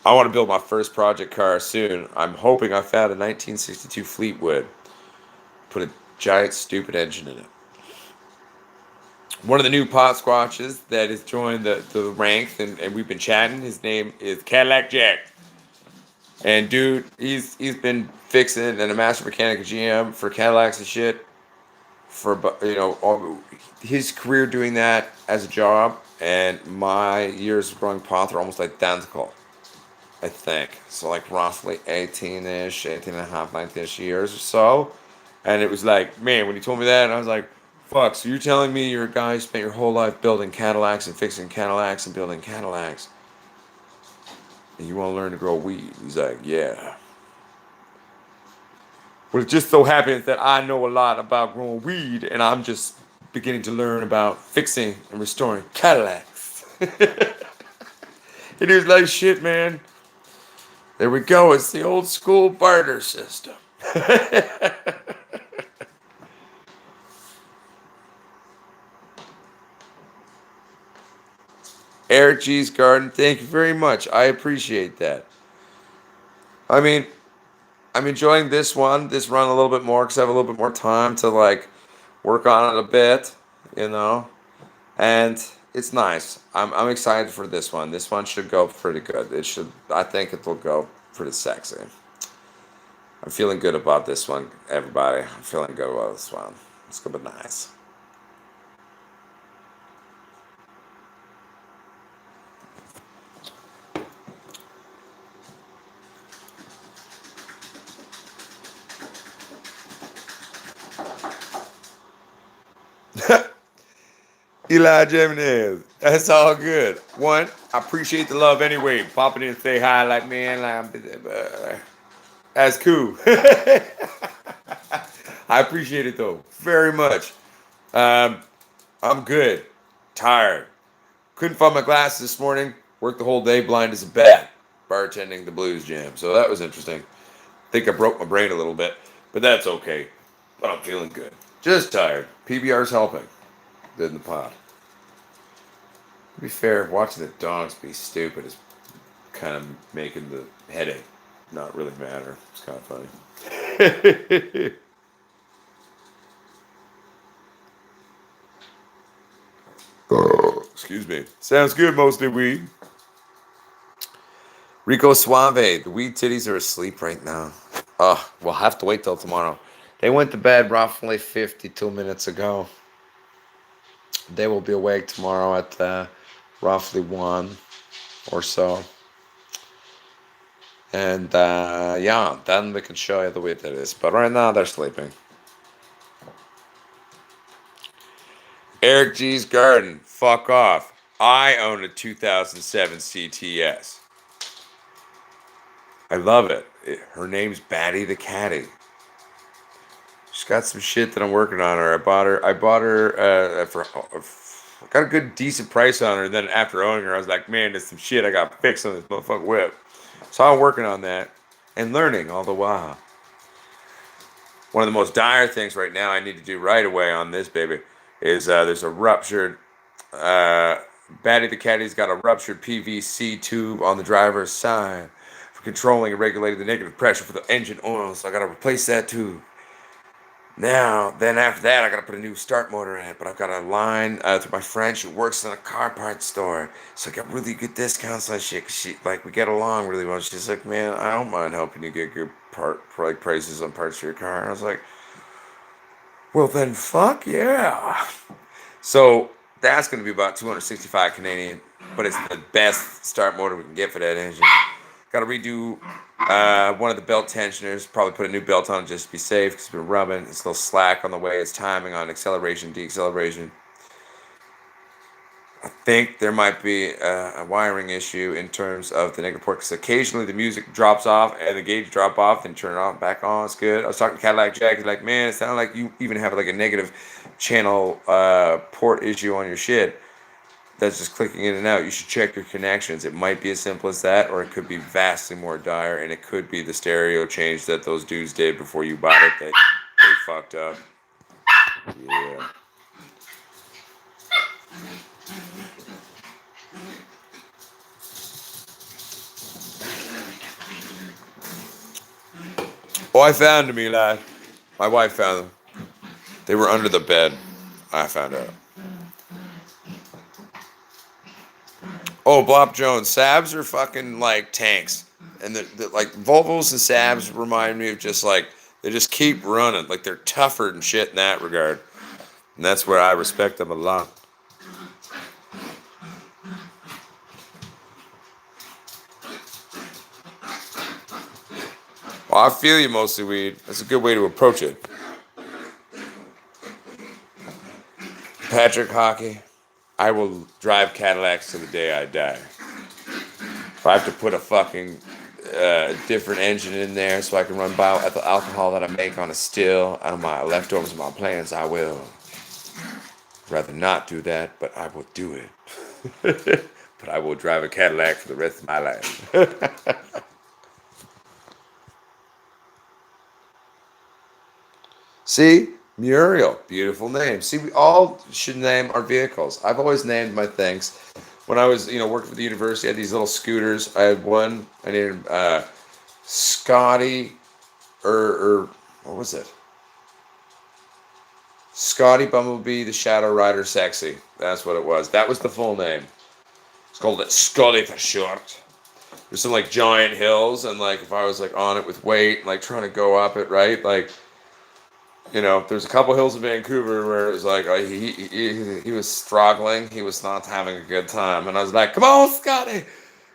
I want to build my first project car soon. I'm hoping I found a 1962 Fleetwood. Put a giant stupid engine in it. One of the new pot squatches that has joined the ranks and we've been chatting. His name is Cadillac Jack. And dude, he's been fixing and a master mechanic at GM for Cadillacs and shit for all his career doing that as a job, and my years of growing pot are almost identical, I think. So like roughly 18-ish, 18 and a half, 19-ish years or so. And it was like, man, when he told me that, I was like, fuck, so you're telling me you're a guy who spent your whole life building Cadillacs and fixing Cadillacs and building Cadillacs, and you want to learn to grow weed? He's like, yeah. Well, it just so happens that I know a lot about growing weed, and I'm just beginning to learn about fixing and restoring Cadillacs. It is like, shit, man. There we go. It's the old school barter system. Eric G's Garden, thank you very much. I appreciate that. I mean, I'm enjoying this run a little bit more because I have a little bit more time to like work on it a bit, you know, and it's nice. I'm excited for this one. This one should go pretty good. It should. I think it will go pretty sexy. I'm feeling good about this one, everybody. I'm feeling good about this one. It's gonna be nice. Eli Jimenez. That's all good. One, I appreciate the love anyway. Popping in and say hi like, man, that's cool. I appreciate it though, very much. Um, I'm good. Tired. Couldn't find my glasses this morning. Worked the whole day blind as a bat, bartending the blues jam. So that was interesting. Think I broke my brain a little bit, but that's okay. But I'm feeling good. Just tired. PBR's helping. Did in the pot. To be fair, watching the dogs be stupid is kind of making the headache not really matter. It's kind of funny. Excuse me. Sounds good, mostly weed. Rico Suave, the weed titties are asleep right now. Oh, we'll have to wait till tomorrow. They went to bed roughly 52 minutes ago. They will be awake tomorrow at roughly 1 or so. And yeah, then we can show you the weed titties. But right now, they're sleeping. Eric G's Garden, fuck off. I own a 2007 CTS. I love it. Her name's Batty the Caddy. She's got some shit that I'm working on her. I bought her got a good decent price on her. And then after owning her, I was like, man, there's some shit I got fixed on this motherfucking whip. So I'm working on that and learning all the while. One of the most dire things right now I need to do right away on this baby is there's a ruptured Batty the Caddy's got a ruptured PVC tube on the driver's side for controlling and regulating the negative pressure for the engine oil. So I got to replace that tube. Now, then after that, I got to put a new start motor in it. But I've got a line through my friend. She works in a car parts store. So I got really good discounts on shit. 'Cause she, like, we get along really well. She's like, man, I don't mind helping you get good prices on parts for your car. And I was like, well, then fuck yeah. So that's going to be about 265 Canadian, but it's the best start motor we can get for that engine. Got to redo one of the belt tensioners, probably put a new belt on it just to be safe because it's been rubbing. It's a little slack on the way it's timing on acceleration, deceleration. I think there might be a wiring issue in terms of the negative port because occasionally the music drops off and the gauge drop off, then turn it on back on. It's good. I was talking to Cadillac Jack. He's like, man, it sounded like you even have like a negative channel port issue on your shit that's just clicking in and out. You should check your connections. It might be as simple as that, or it could be vastly more dire, and it could be the stereo change that those dudes did before you bought it that they fucked up. Yeah. Oh, I found them, Eli. My wife found them. They were under the bed. I found out. Oh, Blop Jones. Sabs are fucking like tanks. And the like Volvos and Sabs remind me of just like they just keep running. Like they're tougher and shit in that regard. And that's where I respect them a lot. Well, I feel you, mostly weed. That's a good way to approach it. Patrick Hockey, I will drive Cadillacs to the day I die. If I have to put a fucking different engine in there so I can run bioethyl alcohol that I make on a still on my leftovers of my plants, I will. Rather not do that, but I will do it. But I will drive a Cadillac for the rest of my life. See, Muriel, beautiful name. See, we all should name our vehicles. I've always named my things. When I was, working for the university, I had these little scooters. I had one. I named Scotty, or what was it? Scotty Bumblebee, the Shadow Rider Sexy. That's what it was. That was the full name. It's called it Scotty for short. There's some like giant hills, and like if I was like on it with weight, like trying to go up it, right? Like, there's a couple hills in Vancouver where it was like he was struggling. He was not having a good time. And I was like, come on, Scotty.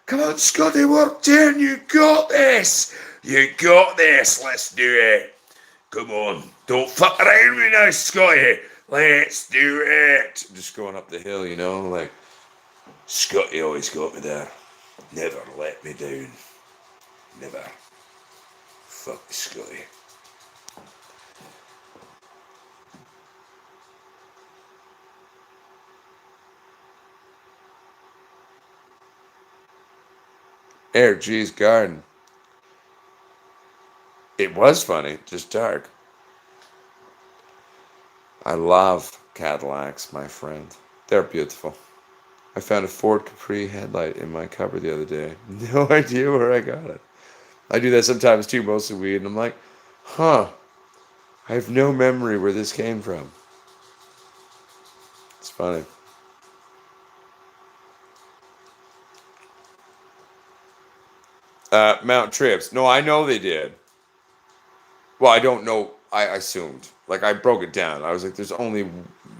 Come on, Scotty, work 10. You got this. You got this. Let's do it. Come on. Don't fuck around with me now, Scotty. Let's do it. Just going up the hill, like Scotty always got me there. Never let me down. Never. Fuck Scotty. Air G's Garden. It was funny, just dark. I love Cadillacs, my friend. They're beautiful. I found a Ford Capri headlight in my cupboard the other day. No idea where I got it. I do that sometimes too, mostly weed, and I'm like, I have no memory where this came from. It's funny. Mount Trips. No, I know they did. Well, I don't know. I assumed. Like, I broke it down. I was like, there's only,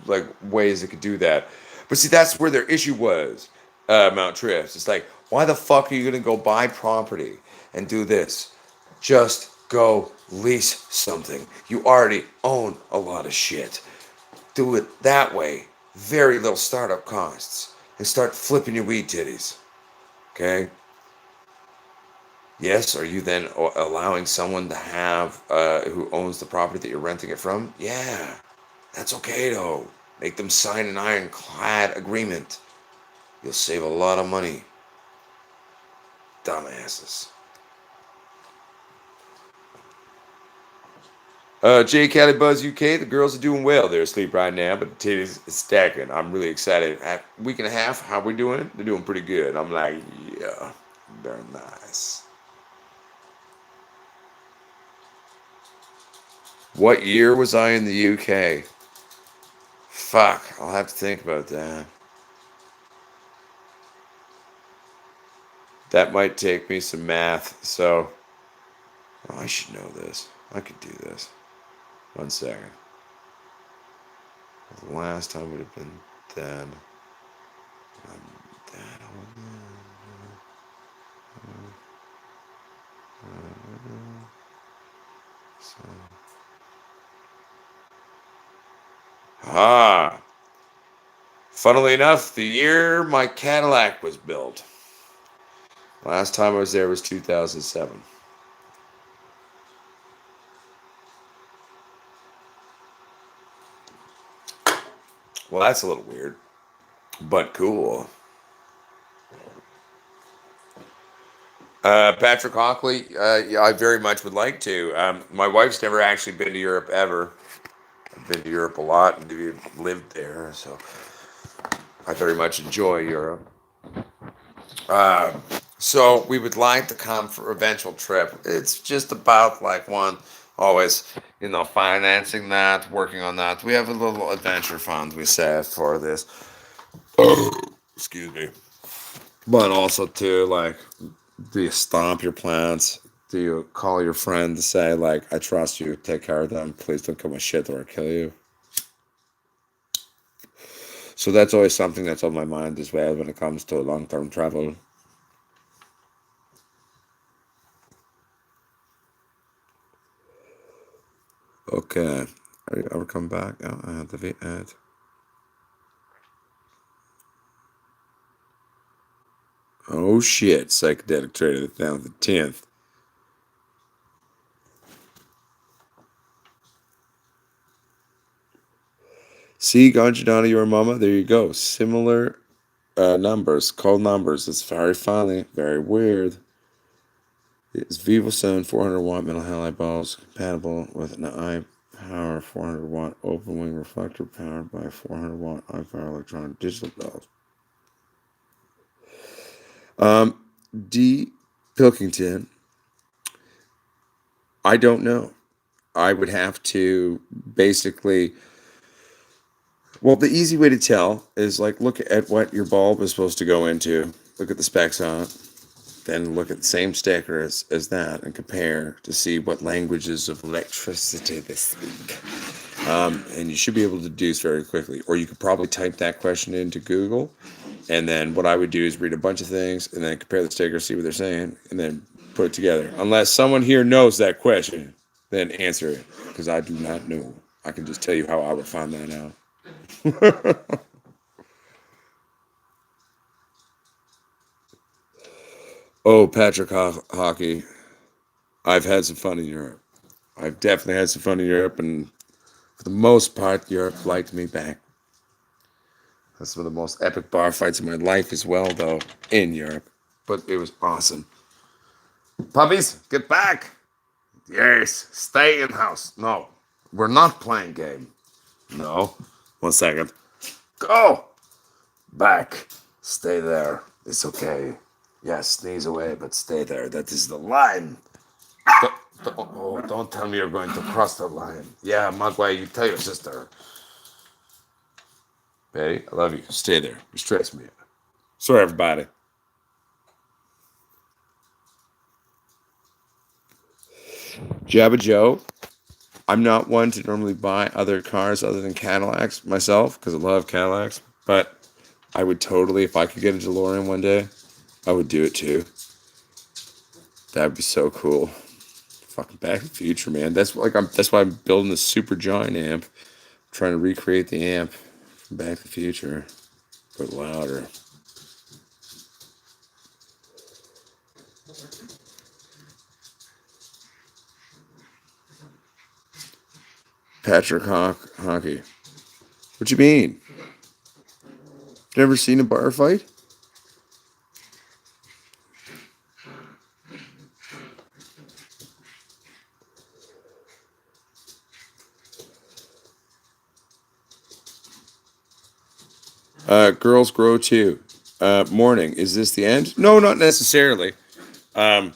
like, ways it could do that. But see, that's where their issue was, Mount Trips. It's like, why the fuck are you going to go buy property and do this? Just go lease something. You already own a lot of shit. Do it that way. Very little startup costs. And start flipping your weed titties. Okay? Yes, are you then allowing someone to have who owns the property that you're renting it from? Yeah, that's okay though. Make them sign an ironclad agreement. You'll save a lot of money. Dumbasses. J. Cali Buzz UK, the girls are doing well. They're asleep right now, but the titties is stacking. I'm really excited. A week and a half, how we doing? They're doing pretty good. I'm like, yeah, very nice. What year was I in the UK? Fuck, I'll have to think about that. That might take me some math, so oh, I should know this. I could do this. 1 second. The last time would have been then. That so. Ah, funnily enough, the year my Cadillac was built. Last time I was there was 2007. Well, that's a little weird, but cool. Patrick Hockley, yeah, I very much would like to. My wife's never actually been to Europe ever. I've been to Europe a lot and lived there, so I very much enjoy Europe. Uh, so we would like to come for eventual trip. It's just about like one, always, financing that, working on that. We have a little adventure fund we set for this. Excuse me. But also to like, do you stomp your plants? Do you call your friend to say like, I trust you, take care of them, please don't come with shit or I'll kill you? So that's always something that's on my mind as well when it comes to long-term travel. Okay, are you ever come back? Oh, I had the ad. Oh shit! Psychedelic trader down the 10th. See, Ganjadana, your mama. There you go. Similar numbers, cold numbers. It's very funny, very weird. It's VivoSone 400 watt metal halide bulbs compatible with an eye power 400 watt open wing reflector powered by 400 watt eye power electronic digital bulbs. D. Pilkington. I don't know. I would have to basically. Well, the easy way to tell is like look at what your bulb is supposed to go into. Look at the specs on it. Then look at the same sticker as that and compare to see what languages of electricity they speak. And you should be able to deduce very quickly. Or you could probably type that question into Google. And then what I would do is read a bunch of things and then compare the stickers, see what they're saying, and then put it together. Unless someone here knows that question, then answer it. Because I do not know. I can just tell you how I would find that out. Oh, Patrick Hockey. I've had some fun in Europe. I've definitely had some fun in Europe, and for the most part, Europe liked me back. That's some of the most epic bar fights in my life as well, though, in Europe. But it was awesome. Puppies, get back! Yes, stay in house. No, we're not playing game. No. 1 second. Go! Back. Stay there. It's okay. Yes, sneeze away, but stay there. That is the line. Don't tell me you're going to cross the line. Yeah, Magway, you tell your sister. Betty, I love you. Stay there. You stress me out. Sorry, everybody. Jabba Joe. I'm not one to normally buy other cars other than Cadillacs myself because I love Cadillacs. But I would totally, if I could get a DeLorean one day, I would do it too. That'd be so cool. Fucking Back to the Future, man. That's why I'm building this super giant amp. Trying to recreate the amp from Back to the Future, but louder. Patrick Hockey. What you mean? Never seen a bar fight? Girls grow too. Morning. Is this the end? No, not necessarily. Um,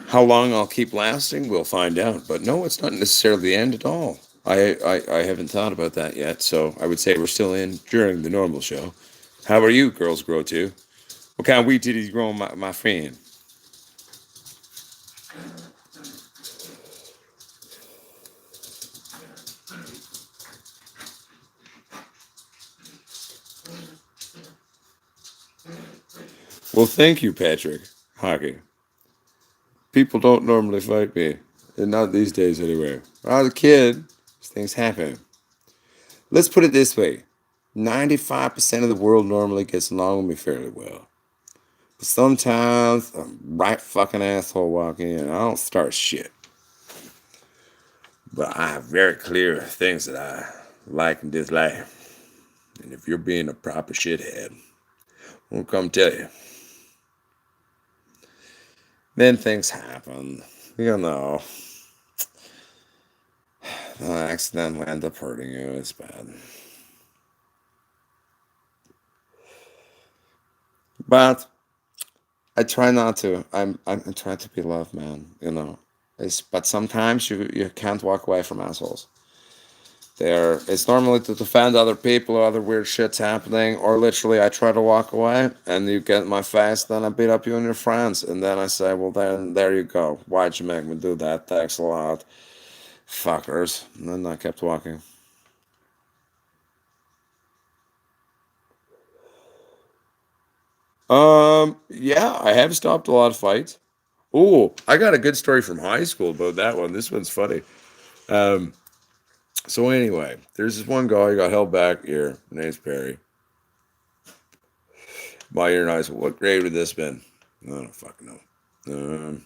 how long I'll keep lasting, we'll find out. But no, it's not necessarily the end at all. I haven't thought about that yet, so I would say we're still in during the normal show. How are you, girls grow too? What kind of weed did he grow, my friend? Well, thank you, Patrick. Hockey. People don't normally fight me, and not these days anyway. When I was a kid, these things happen. Let's put it this way: 95% of the world normally gets along with me fairly well. But sometimes a right fucking asshole walk in and I don't start shit. But I have very clear things that I like and dislike. And if you're being a proper shithead, I'll come tell you. Then things happen. You know, they'll accidentally end up hurting you. It's bad. But I try not to. I'm trying to be loved, man. You know. But sometimes you can't walk away from assholes. It's normally to defend other people or other weird shit's happening, or literally I try to walk away and you get in my face, then I beat up you and your friends, and then I say, well, then there you go. Why'd you make me do that? Thanks a lot, fuckers. And then I kept walking. Yeah, I have stopped a lot of fights. Oh, I got a good story from high school about that one. This one's funny. Um, so anyway, there's this one guy who got held back here. His name's Perry. My year in high school. What grade would this been? I don't fucking know.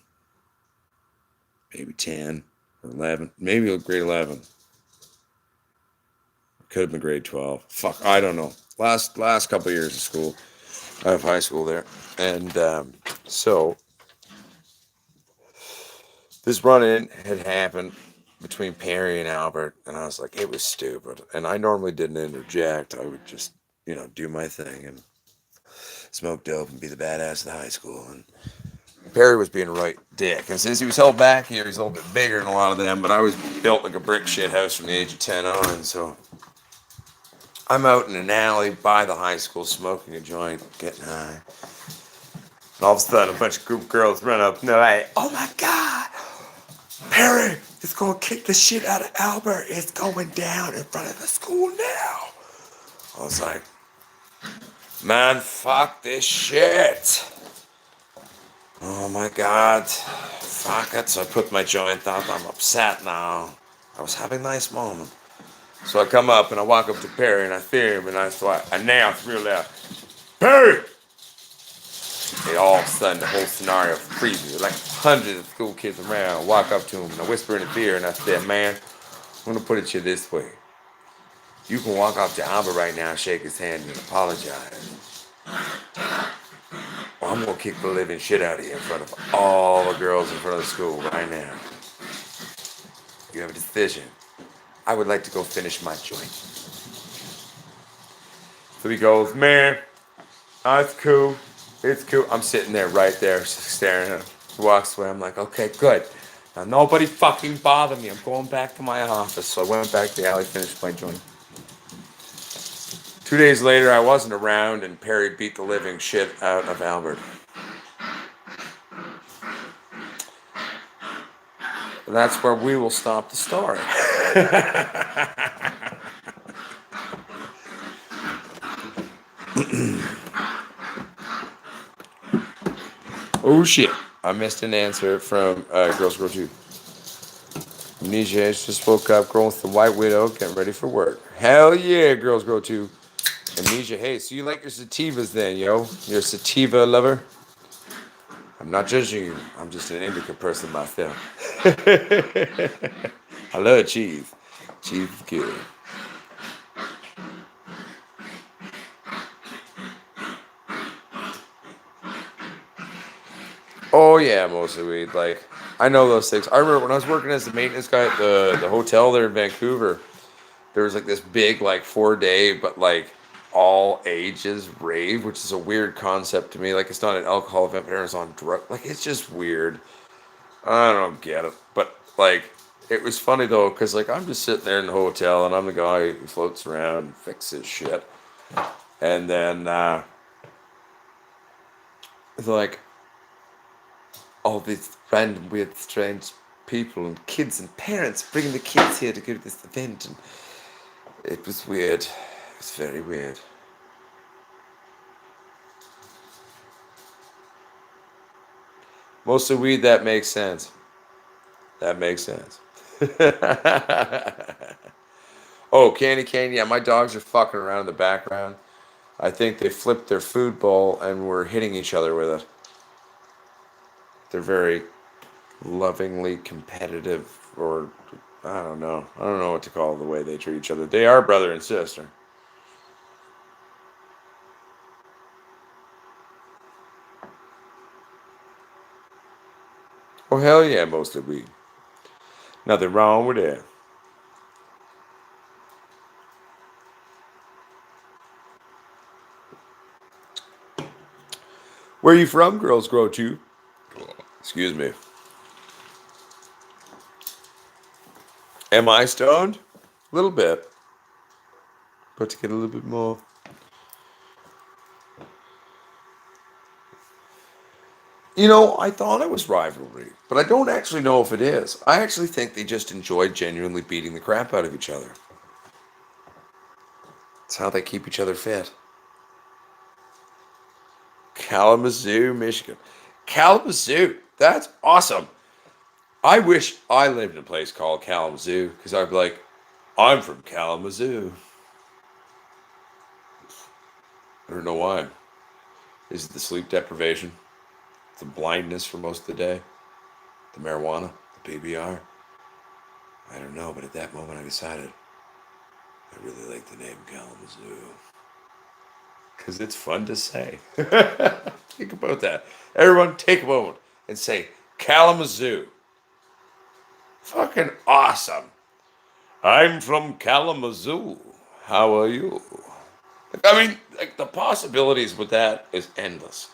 Maybe 10 or 11. Maybe grade 11. Could have been grade 12. Fuck, I don't know. Last couple of years of school. I have high school there. And so this run-in had happened between Perry and Albert, and I was like, it was stupid. And I normally didn't interject. I would just, do my thing and smoke dope and be the badass of the high school. And Perry was being a right dick. And since he was held back here, he's a little bit bigger than a lot of them, but I was built like a brick shit house from the age of 10 on. So I'm out in an alley by the high school smoking a joint, getting high. And all of a sudden, a bunch of group girls run up and they're like, oh my God, Perry is going to kick the shit out of Albert. It's going down in front of the school now. I was like, man, fuck this shit. Oh my God. Fuck it. So I put my joint out. I'm upset now. I was having a nice moment. So I come up and I walk up to Perry and I fear him and I announce real loud, Perry! And all of a sudden the whole scenario freezes. Like hundreds of school kids around. I walk up to him and I whisper in his ear and I said, man, I'm going to put it to you this way. You can walk up to Albert right now, shake his hand and apologize. Well, I'm going to kick the living shit out of you in front of all the girls in front of the school right now. You have a decision. I would like to go finish my joint. So he goes, man, it's cool. It's cool. I'm sitting there right there staring at him. He walks away. I'm like, okay, good. Now nobody fucking bother me. I'm going back to my office. So I went back to the alley, finished my joint. 2 days later, I wasn't around, and Perry beat the living shit out of Albert. And that's where we will stop the story. Oh shit. I missed an answer from Girls Grow 2. Amnesia just woke up, growing with the White Widow, getting ready for work. Hell yeah, Girls Grow 2. Amnesia, hey, so you like your sativas then, yo? You're a sativa lover? I'm not judging you. I'm just an indica person myself. I love cheese. Cheese is good. Oh yeah, mostly weed. Like, I know those things. I remember when I was working as the maintenance guy at the hotel there in Vancouver, there was like this big like 4 day, but like all ages rave, which is a weird concept to me. Like it's not an alcohol event, but everyone's on drug. Like it's just weird. I don't get it. But like it was funny though, because like I'm just sitting there in the hotel and I'm the guy who floats around and fixes shit. And then like all these random weird strange people and kids and parents bringing the kids here to go to this event, and it was weird. It was very weird. Mostly weed, that makes sense. That makes sense. Oh, candy cane. Yeah, my dogs are fucking around in the background. I think they flipped their food bowl and were hitting each other with it. They're very lovingly competitive, or I don't know. I don't know what to call the way they treat each other. They are brother and sister. Oh, hell yeah, mostly weed. Nothing wrong with that. Where you from, Girls Grow Chew? Excuse me. Am I stoned? A little bit. But to get a little bit more. You know, I thought it was rivalry, but I don't actually know if it is. I actually think they just enjoy genuinely beating the crap out of each other. It's how they keep each other fit. Kalamazoo, Michigan. Kalamazoo. That's awesome. I wish I lived in a place called Kalamazoo because I'd be like, I'm from Kalamazoo. I don't know why. Is it the sleep deprivation? The blindness for most of the day? The marijuana? The PBR? I don't know, but at that moment I decided I really like the name Kalamazoo. Because it's fun to say. Think about that. Everyone take a moment and say Kalamazoo. Fucking awesome. I'm from Kalamazoo. How are you? I mean, like the possibilities with that is endless.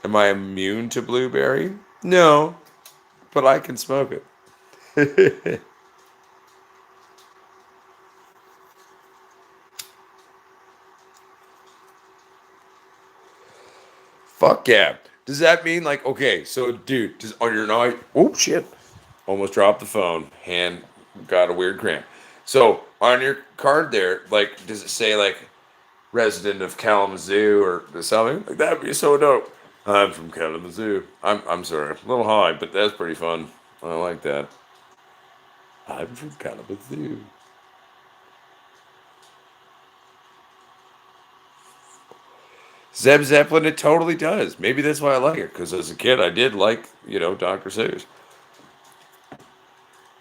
Am I immune to blueberry? No, but I can smoke it. Fuck yeah. Does that mean like okay, so dude, does on your night oh shit. Almost dropped the phone. Hand got a weird cramp. So on your card there, like does it say like resident of Kalamazoo or something? Like that'd be so dope. I'm from Kalamazoo. I'm sorry, a little high, but that's pretty fun. I like that. I'm from Kalamazoo. Zeb Zeppelin, it totally does. Maybe that's why I like it, because as a kid I did like, Dr. Seuss.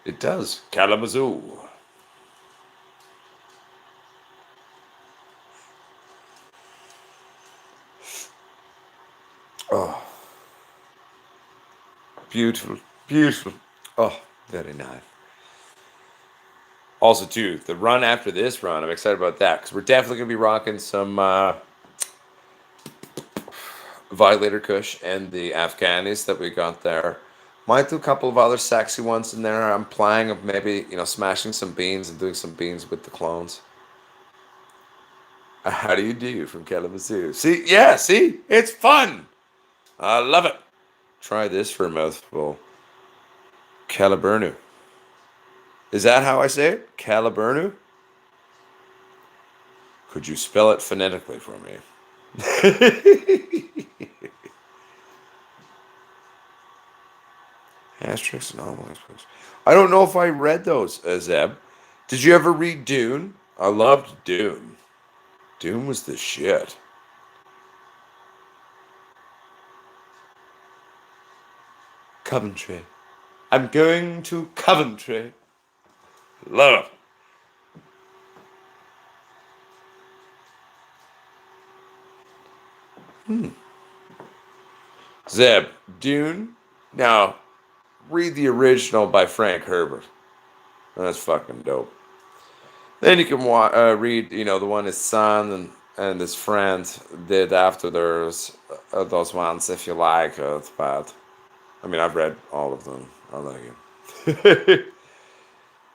It does. Kalamazoo. Oh, beautiful. Beautiful. Oh, very nice. Also, too, the run after this run, I'm excited about that because we're definitely going to be rocking some Violator Kush and the Afghanis that we got there. Might do a couple of other sexy ones in there. I'm planning of maybe, smashing some beans and doing some beans with the clones. How do you do from Kalamazoo? See, yeah, see, it's fun. I love it. Try this for a mouthful. Caliburnu. Is that how I say it? Caliburnu? Could you spell it phonetically for me? Asterisks and all asterisks. I don't know if I read those, Zeb. Did you ever read Dune? I loved Dune. Dune was the shit. Coventry. I'm going to Coventry. Love it. Zeb, Dune. Now, read the original by Frank Herbert. That's fucking dope. Then you can read, the one his son and his friend did after those ones, if you like it. But I mean, I've read all of them. I like it.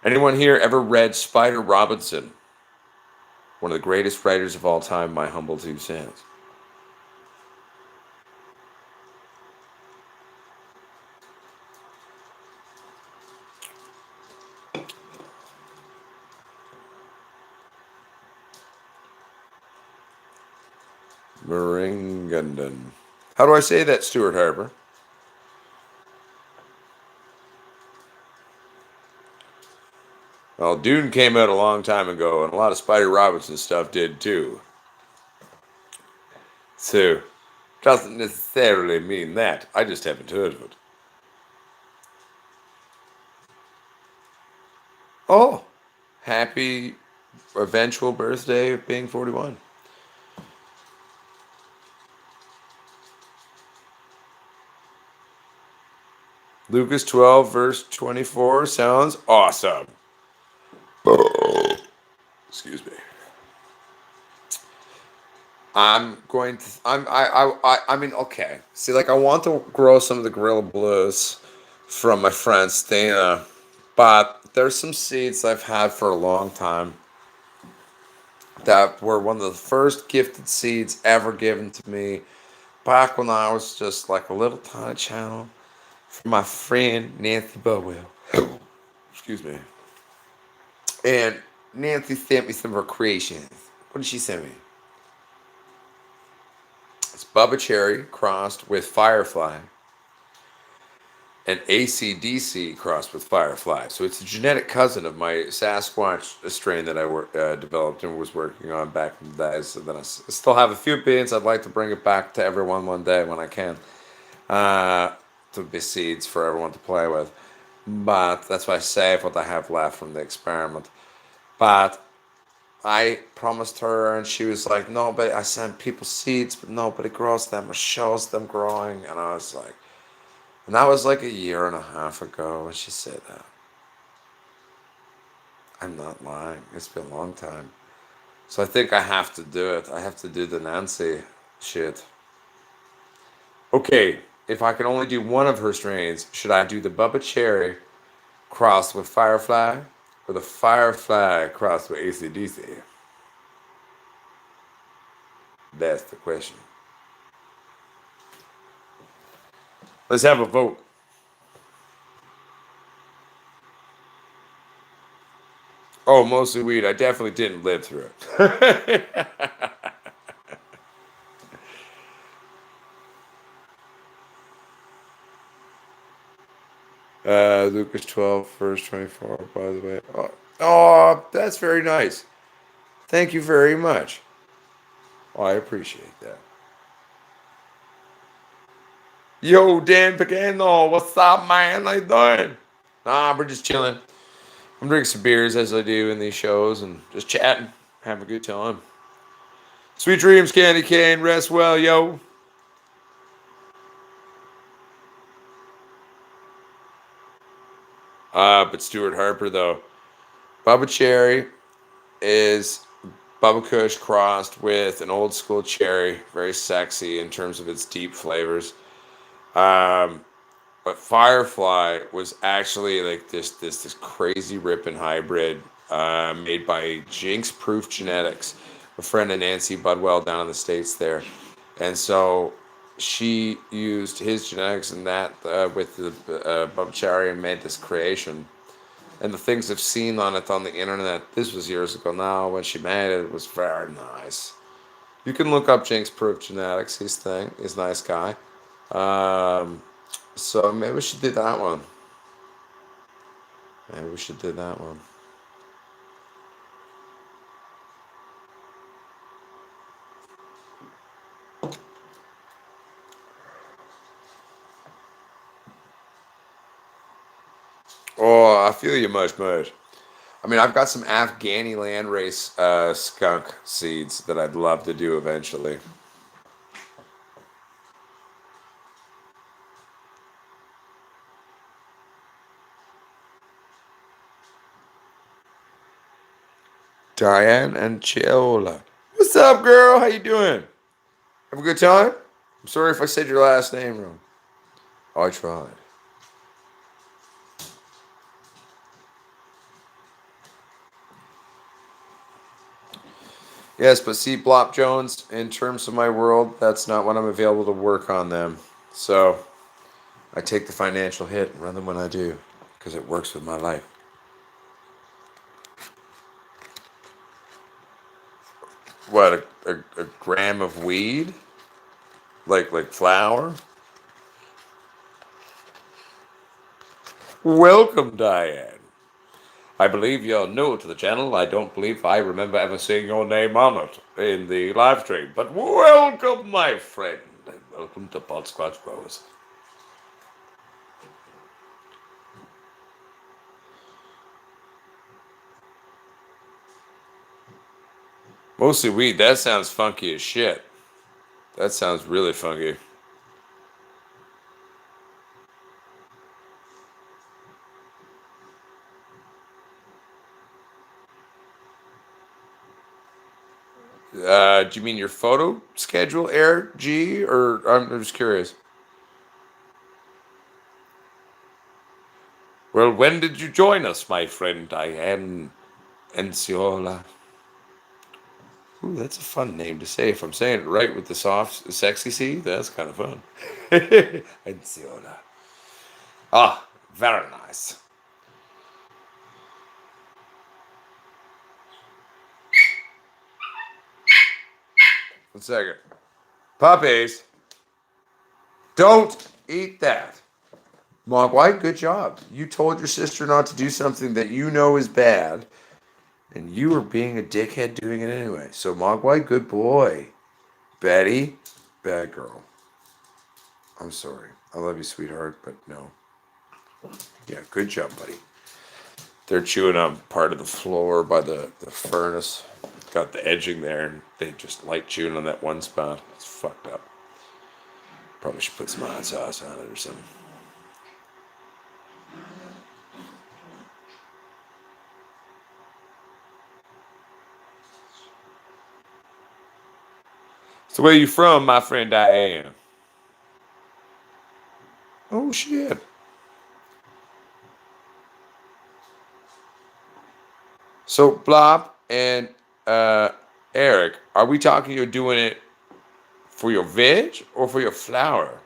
Anyone here ever read Spider Robinson? One of the greatest writers of all time, my humble 2 cents. Meringundan. How do I say that, Stuart Harper? Well, Dune came out a long time ago, and a lot of Spider Robinson stuff did too. So, doesn't necessarily mean that. I just haven't heard of it. Oh, happy eventual birthday of being 41. Lucas 12, verse 24 sounds awesome. Excuse me. I'm going to. I mean, okay. See, like, I want to grow some of the Gorilla Blues from my friend Stana, but there's some seeds I've had for a long time that were one of the first gifted seeds ever given to me back when I was just like a little tiny channel from my friend Nancy Bowell. Excuse me. And Nancy sent me some of her creations. What did she send me? It's Bubba Cherry crossed with Firefly and ACDC crossed with Firefly. So it's a genetic cousin of my Sasquatch strain that I developed and was working on back in the days. So then still have a few beans. I'd like to bring it back to everyone one day when I can. To be seeds for everyone to play with. But that's why I save what I have left from the experiment. But I promised her, and she was like, "No, but I send people seeds, but nobody grows them or shows them growing." And I was like, and that was like a year and a half ago when she said that. I'm not lying. It's been a long time. So I think I have to do it. I have to do the Nancy shit. Okay, if I can only do one of her strains, should I do the Bubba Cherry crossed with Firefly or the Firefly crossed with ACDC? That's the question. Let's have a vote. Oh, mostly weed. I definitely didn't live through it. Lucas 12, verse 24, by the way. Oh, that's very nice. Thank you very much. Oh, I appreciate that. Yo, Dan Pagano, what's up, man? How you doing? Nah, we're just chilling. I'm drinking some beers as I do in these shows and just chatting, having a good time. Sweet dreams, Candy Cane. Rest well, yo. But Stuart Harper, though. Bubba Cherry is Bubba Kush crossed with an old school cherry. Very sexy in terms of its deep flavors. Um, but Firefly was actually like this crazy ripping hybrid made by Jinx Proof Genetics, a friend of Nancy Budwell down in the States there. And so she used his genetics and that with the Bubba Cherry and made this creation. And the things I've seen on it on the internet, this was years ago now, when she made it, it was very nice. You can look up Jinx Proof Genetics, his thing, he's a nice guy. Um, so maybe we should do that one. Maybe we should do that one. Oh, I feel you much, much. I mean, I've got some Afghani landrace skunk seeds that I'd love to do eventually. Diane and Chiola. What's up, girl? How you doing? Have a good time? I'm sorry if I said your last name wrong. I tried. Yes, but see, Blop Jones, in terms of my world, that's not when I'm available to work on them. So I take the financial hit and run them when I do, because it works with my life. What, a gram of weed? Like flour? Welcome, Diane. I believe you're new to the channel. I don't believe I remember ever seeing your name on it in the live stream. But welcome, my friend. And welcome to Podsquatch Bros. Mostly weed. That sounds funky as shit. That sounds really funky. Do you mean your photo schedule, Eric G? Or I'm just curious. Well, when did you join us, my friend Diane Enciola? Ooh, that's a fun name to say. If I'm saying it right with the soft, sexy C, that's kind of fun. Enciola. Ah, very nice. One second. Puppies, don't eat that. Mogwai, good job. You told your sister not to do something that you know is bad, and you were being a dickhead doing it anyway. So, Mogwai, good boy. Betty, bad girl. I'm sorry. I love you, sweetheart, but no. Yeah, good job, buddy. They're chewing on part of the floor by the furnace. Got the edging there, and they just like chewing on that one spot. It's fucked up. Probably should put some hot sauce on it or something. So where you from, my friend Diane? Oh shit. So Blop and Eric, are we talking you're doing it for your veg or for your flour?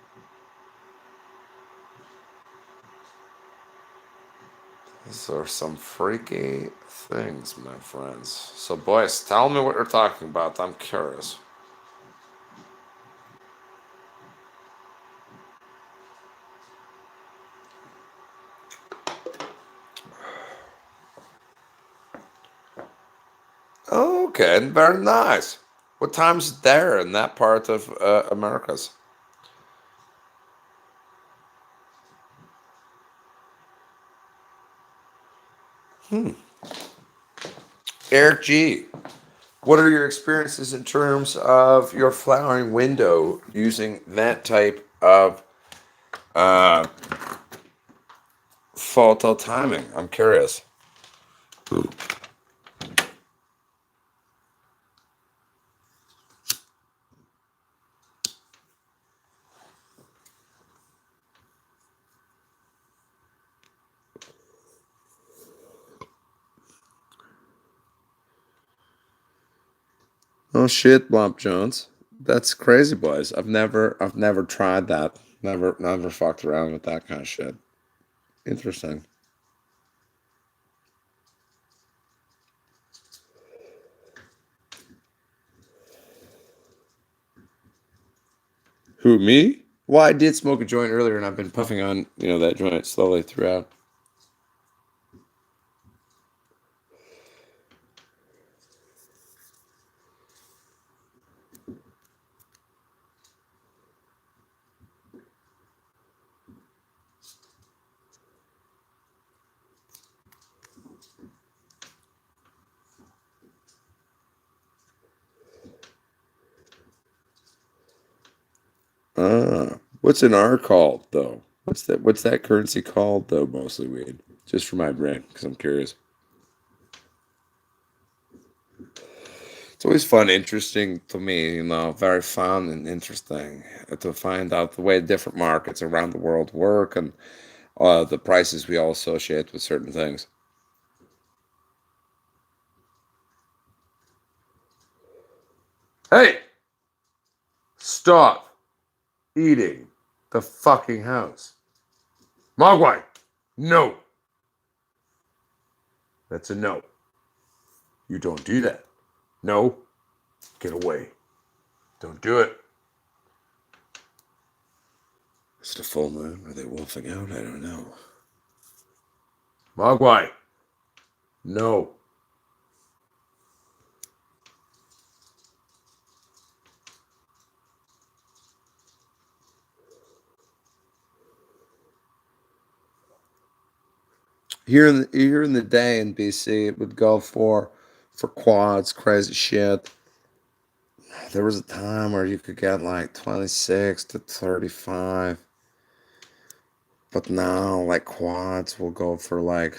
These are some freaky things, my friends. So boys, tell me what you're talking about. I'm curious. Okay, very nice. What time's it there in that part of Americas? Eric G, what are your experiences in terms of your flowering window using that type of uh, fall timing? I'm curious. Oh shit, Blop Jones. That's crazy, boys. I've never tried that. Never fucked around with that kind of shit. Interesting. Who, me? Well, I did smoke a joint earlier, and I've been puffing on, that joint slowly throughout. What's an R called though? What's that currency called though? Mostly weed. Just for my brain, because I'm curious. It's always fun, interesting to me, very fun and interesting to find out the way different markets around the world work and the prices we all associate with certain things. Hey, stop eating the fucking house. Mogwai, no. That's a no. You don't do that. No, get away. Don't do it. Is it a full moon? Are they wolfing out? I don't know. Mogwai, no. Here in the day in BC, it would go for quads, crazy shit. There was a time where you could get like 26 to 35, but now like quads will go for like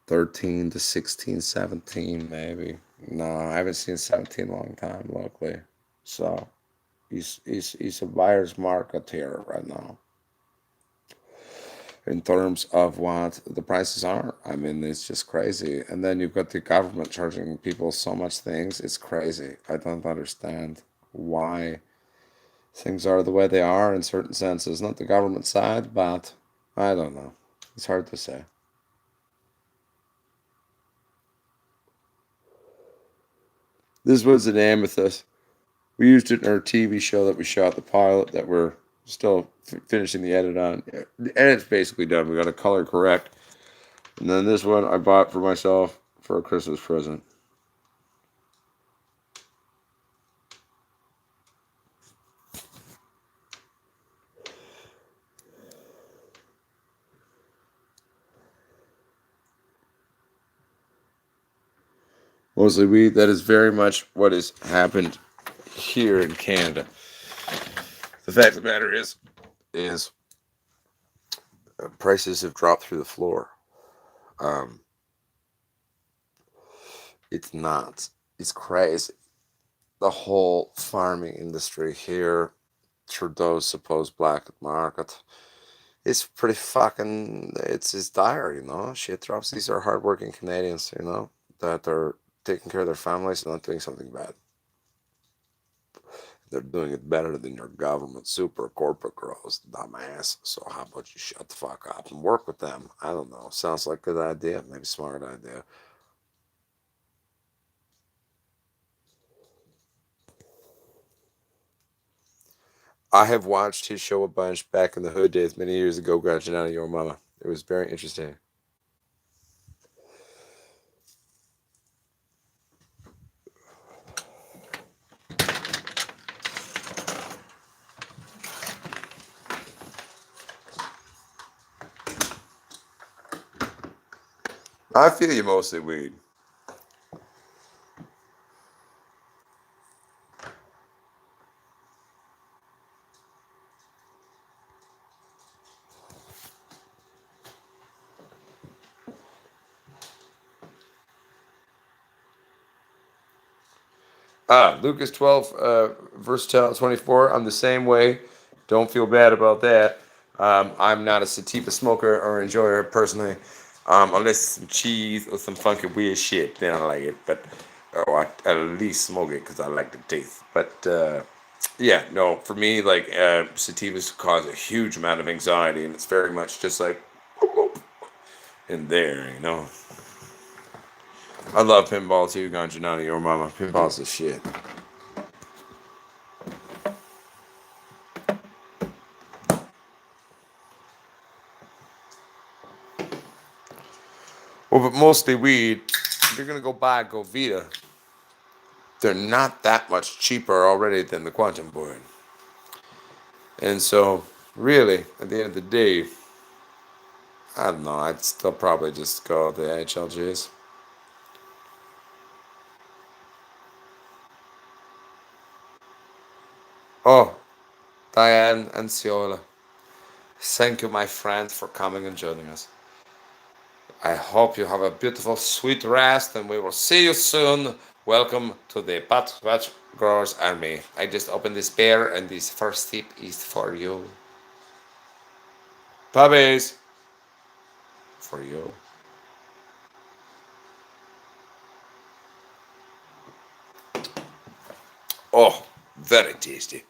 13 to 16, 17 maybe. No, I haven't seen 17 in a long time locally. So he's a buyer's market here right now in terms of what the prices are. I mean, it's just crazy. And then you've got the government charging people so much things. It's crazy. I don't understand why things are the way they are in certain senses. Not the government side, but I don't know. It's hard to say. This was the name of this. We used it in our TV show that we shot, the pilot that we're still finishing the edit on. The edit's basically done. We got to color correct. And then this one I bought for myself for a Christmas present. Mostly weed. That is very much what has happened here in Canada. The fact of the matter is prices have dropped through the floor. Um, it's not. It's crazy. The whole farming industry here, Trudeau's supposed black market, it's pretty fucking. It's dire, Shit drops. These are hardworking Canadians, that are taking care of their families and not doing something bad. They're doing it better than your government super corporate girls, dumbass. So how about you shut the fuck up and work with them? I don't know. Sounds like a good idea. Maybe smart idea. I have watched his show a bunch back in the hood days many years ago, Grudging Out of Your Mama. It was very interesting. I feel you mostly weed. Lucas 12, verse 24. I'm the same way. Don't feel bad about that. I'm not a sativa smoker or enjoyer personally. Unless it's some cheese or some funky weird shit, then I like it. But I at least smoke it because I like the taste. But yeah, no, for me, like sativas cause a huge amount of anxiety, and it's very much just like in there. I love pinball too, Ganjanani, your mama. Pinball's the shit. Well, but mostly weed. If you're gonna go buy a Govita, they're not that much cheaper already than the Quantum Board. And so, really, at the end of the day, I don't know. I'd still probably just go the HLGs. Oh, Diane and Ciola, thank you, my friend, for coming and joining us. I hope you have a beautiful, sweet rest, and we will see you soon Welcome to the Patch Growers Army. I just opened this beer, and this first tip is for you. Puppies! For you. Oh, very tasty.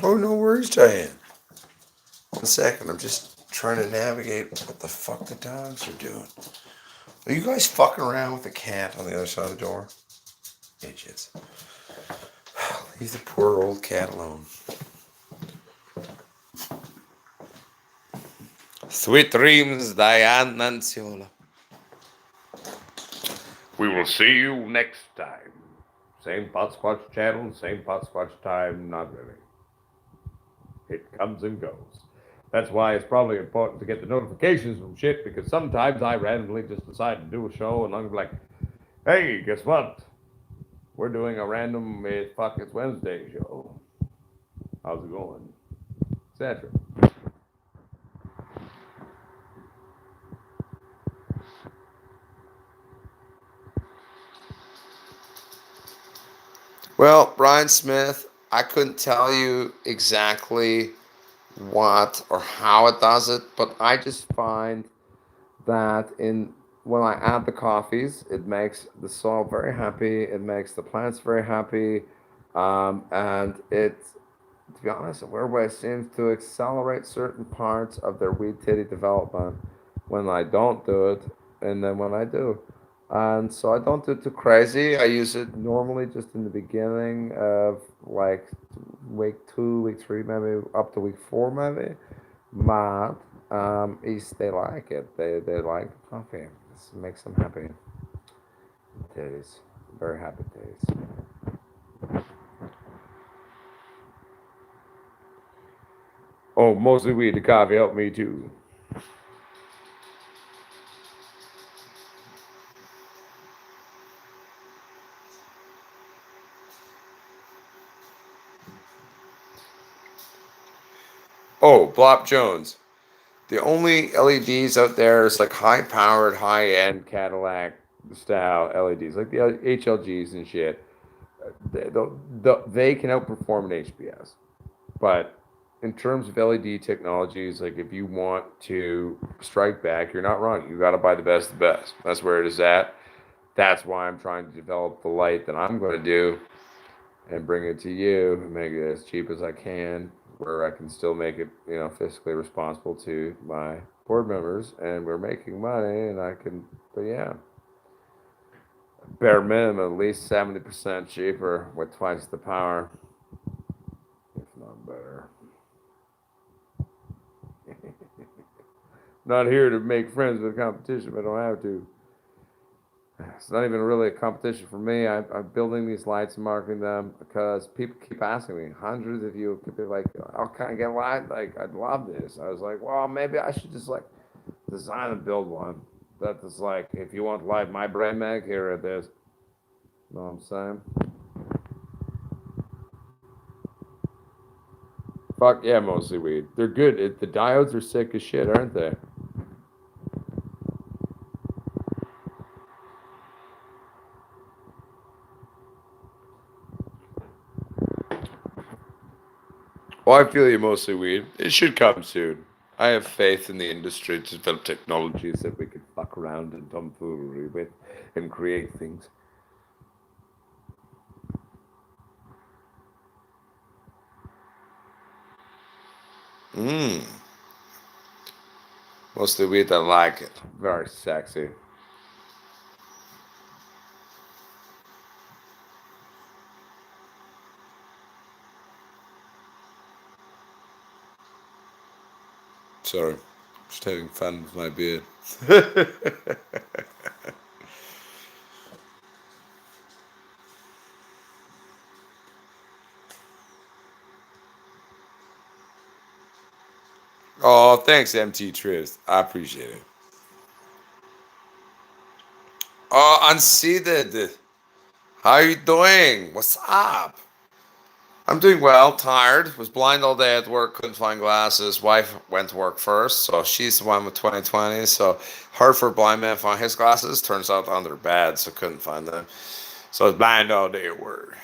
Oh, no worries, Diane. 1 second, I'm just trying to navigate what the fuck the dogs are doing. Are you guys fucking around with the cat on the other side of the door? Idiots. Leave the poor old cat alone. Sweet dreams, Diane Nanciola. We will see you next time. Same Potsquatch channel, same Potsquatch time, not really. It comes and goes. That's why it's probably important to get the notifications from shit, because sometimes I randomly just decide to do a show and I'm like, hey, guess what? We're doing a random It's Wednesday show. How's it going? Etc. Well, Brian Smith, I couldn't tell you exactly what or how it does it, but I just find that in when I add the coffees, it makes the soil very happy. It makes the plants very happy, and it, to be honest, in weird way, seems to accelerate certain parts of their weed titty development when I don't do it, and then when I do. And so I don't do it too crazy. I use it normally just in the beginning of like week 2, week 3, maybe up to week 4, maybe. But is they like it. They like coffee. This makes them happy. Titties. Very happy titties. Oh, mostly weed. The coffee helped me too. Oh, Blop Jones. The only LEDs out there is like high powered, high end Cadillac style LEDs, like the HLGs and shit. They can outperform an HPS. But in terms of LED technologies, like if you want to strike back, you're not wrong. You got to buy the best of the best. That's where it is at. That's why I'm trying to develop the light that I'm going to do and bring it to you and make it as cheap as I can, where I can still make it, fiscally responsible to my board members, and we're making money, and I can. But yeah, bare minimum, at least 70% cheaper with twice the power, if not better. Not here to make friends with competition, but I don't have to. It's not even really a competition for me. I'm building these lights and marketing them because people keep asking me. Hundreds of you keep like, "Oh, can I get a light? Like, I'd love this." I was like, "Well, maybe I should just like design and build one that is like, if you want light my brand mag, here it is." Know what I'm saying? Fuck yeah, mostly weed. They're good. The diodes are sick as shit, aren't they? Well, I feel you, mostly weed. It should come soon. I have faith in the industry to develop technologies that we can fuck around and tomfoolery with and create things. Mmm. Mostly weed, I like it. Very sexy. Sorry. Just having fun with my beard. Oh, thanks, MT Trist. I appreciate it. Oh, Unseated. How you doing? What's up? I'm doing well. Tired. Was blind all day at work. Couldn't find glasses. Wife went to work first, so she's the one with 20/20. So hard for a blind man to find his glasses. Turns out under their bed, so couldn't find them. So I was blind all day at work,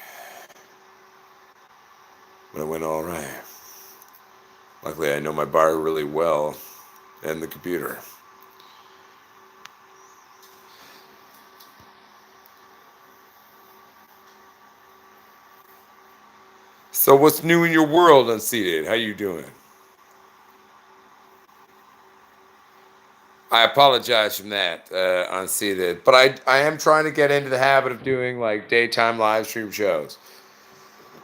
but it went all right. Luckily, I know my bar really well and the computer. So what's new in your world, Unseated? How you doing? I apologize from that, Unseated, but I am trying to get into the habit of doing like daytime live stream shows.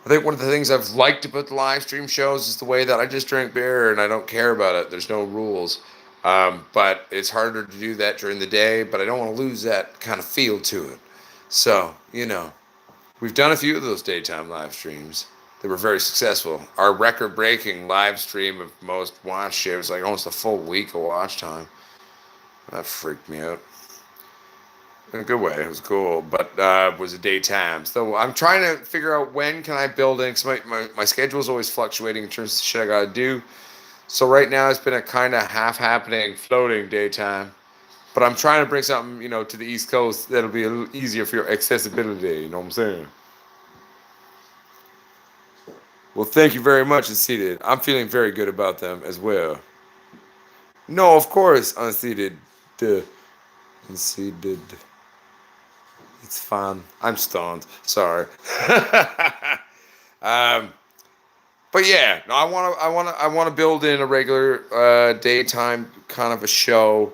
I think one of the things I've liked about the live stream shows is the way that I just drink beer and I don't care about it. There's no rules. But it's harder to do that during the day, but I don't want to lose that kind of feel to it. So, we've done a few of those daytime live streams. They were very successful. Our record breaking live stream of most watched shit was like almost a full week of watch time. That freaked me out. In a good way. It was cool, but it was a daytime. So I'm trying to figure out when can I build in, because my schedule is always fluctuating in terms of shit I gotta do. So right now it's been a kind of half happening, floating daytime. But I'm trying to bring something, to the East Coast that'll be a little easier for your accessibility. You know what I'm saying? Well, thank you very much, Unseated. I'm feeling very good about them as well. No, of course, Unseated. Duh. Unseated. It's fun. I'm stoned. Sorry. um, but yeah, no, I want to build in a regular daytime kind of a show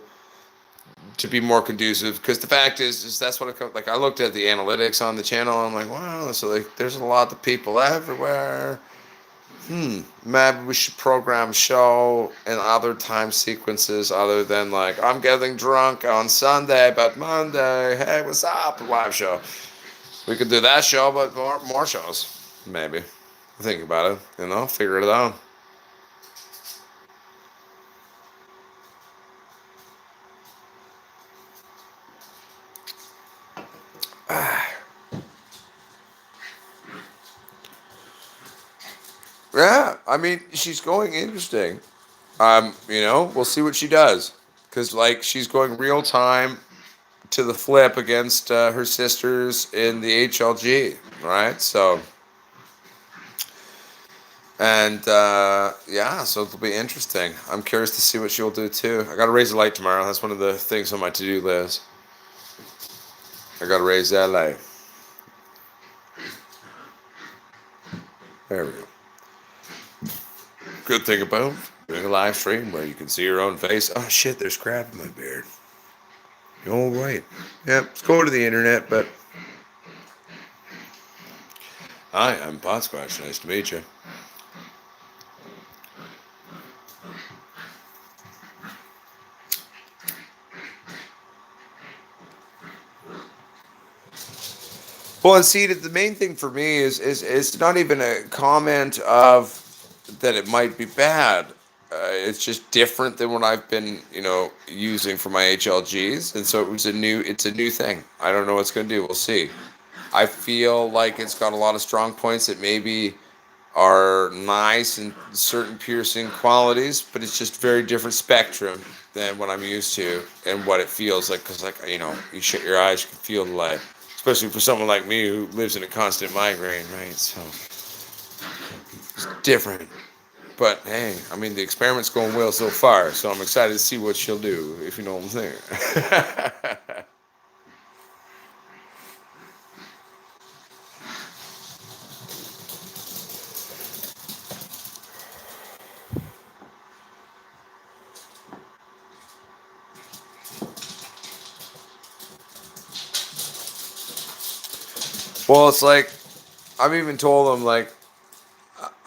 to be more conducive. Because the fact is that's what like. I looked at the analytics on the channel. I'm like, wow, so like, there's a lot of people everywhere. Maybe we should program a show in other time sequences other than like I'm getting drunk on Sunday, but Monday, hey, what's up? A live show. We could do that show, but more shows. Maybe. Think about it, figure it out. Yeah, I mean, she's going interesting. We'll see what she does. Because, like, she's going real time to the flip against her sisters in the HLG, right? So, and yeah, so it'll be interesting. I'm curious to see what she'll do too. I got to raise a light tomorrow. That's one of the things on my to-do list. I got to raise that light. There we go. Good thing about doing a live stream where you can see your own face. Oh shit, there's crap in my beard. All right. Yep, let's go to the internet, but hi, I'm Pot Squash. Nice to meet you. Well, and see, the main thing for me is it's not even a comment of that it might be bad. It's just different than what I've been, using for my HLGs, and so it's a new thing. I don't know what it's gonna do. We'll see. I feel like it's got a lot of strong points that maybe are nice and certain piercing qualities, but it's just very different spectrum than what I'm used to and what it feels like. Because, like, you shut your eyes, you can feel the light, especially for someone like me who lives in a constant migraine, right? So it's different. But hey, I mean, the experiment's going well so far, so I'm excited to see what she'll do, if you know what I'm saying. Well, it's like, I've even told them, like,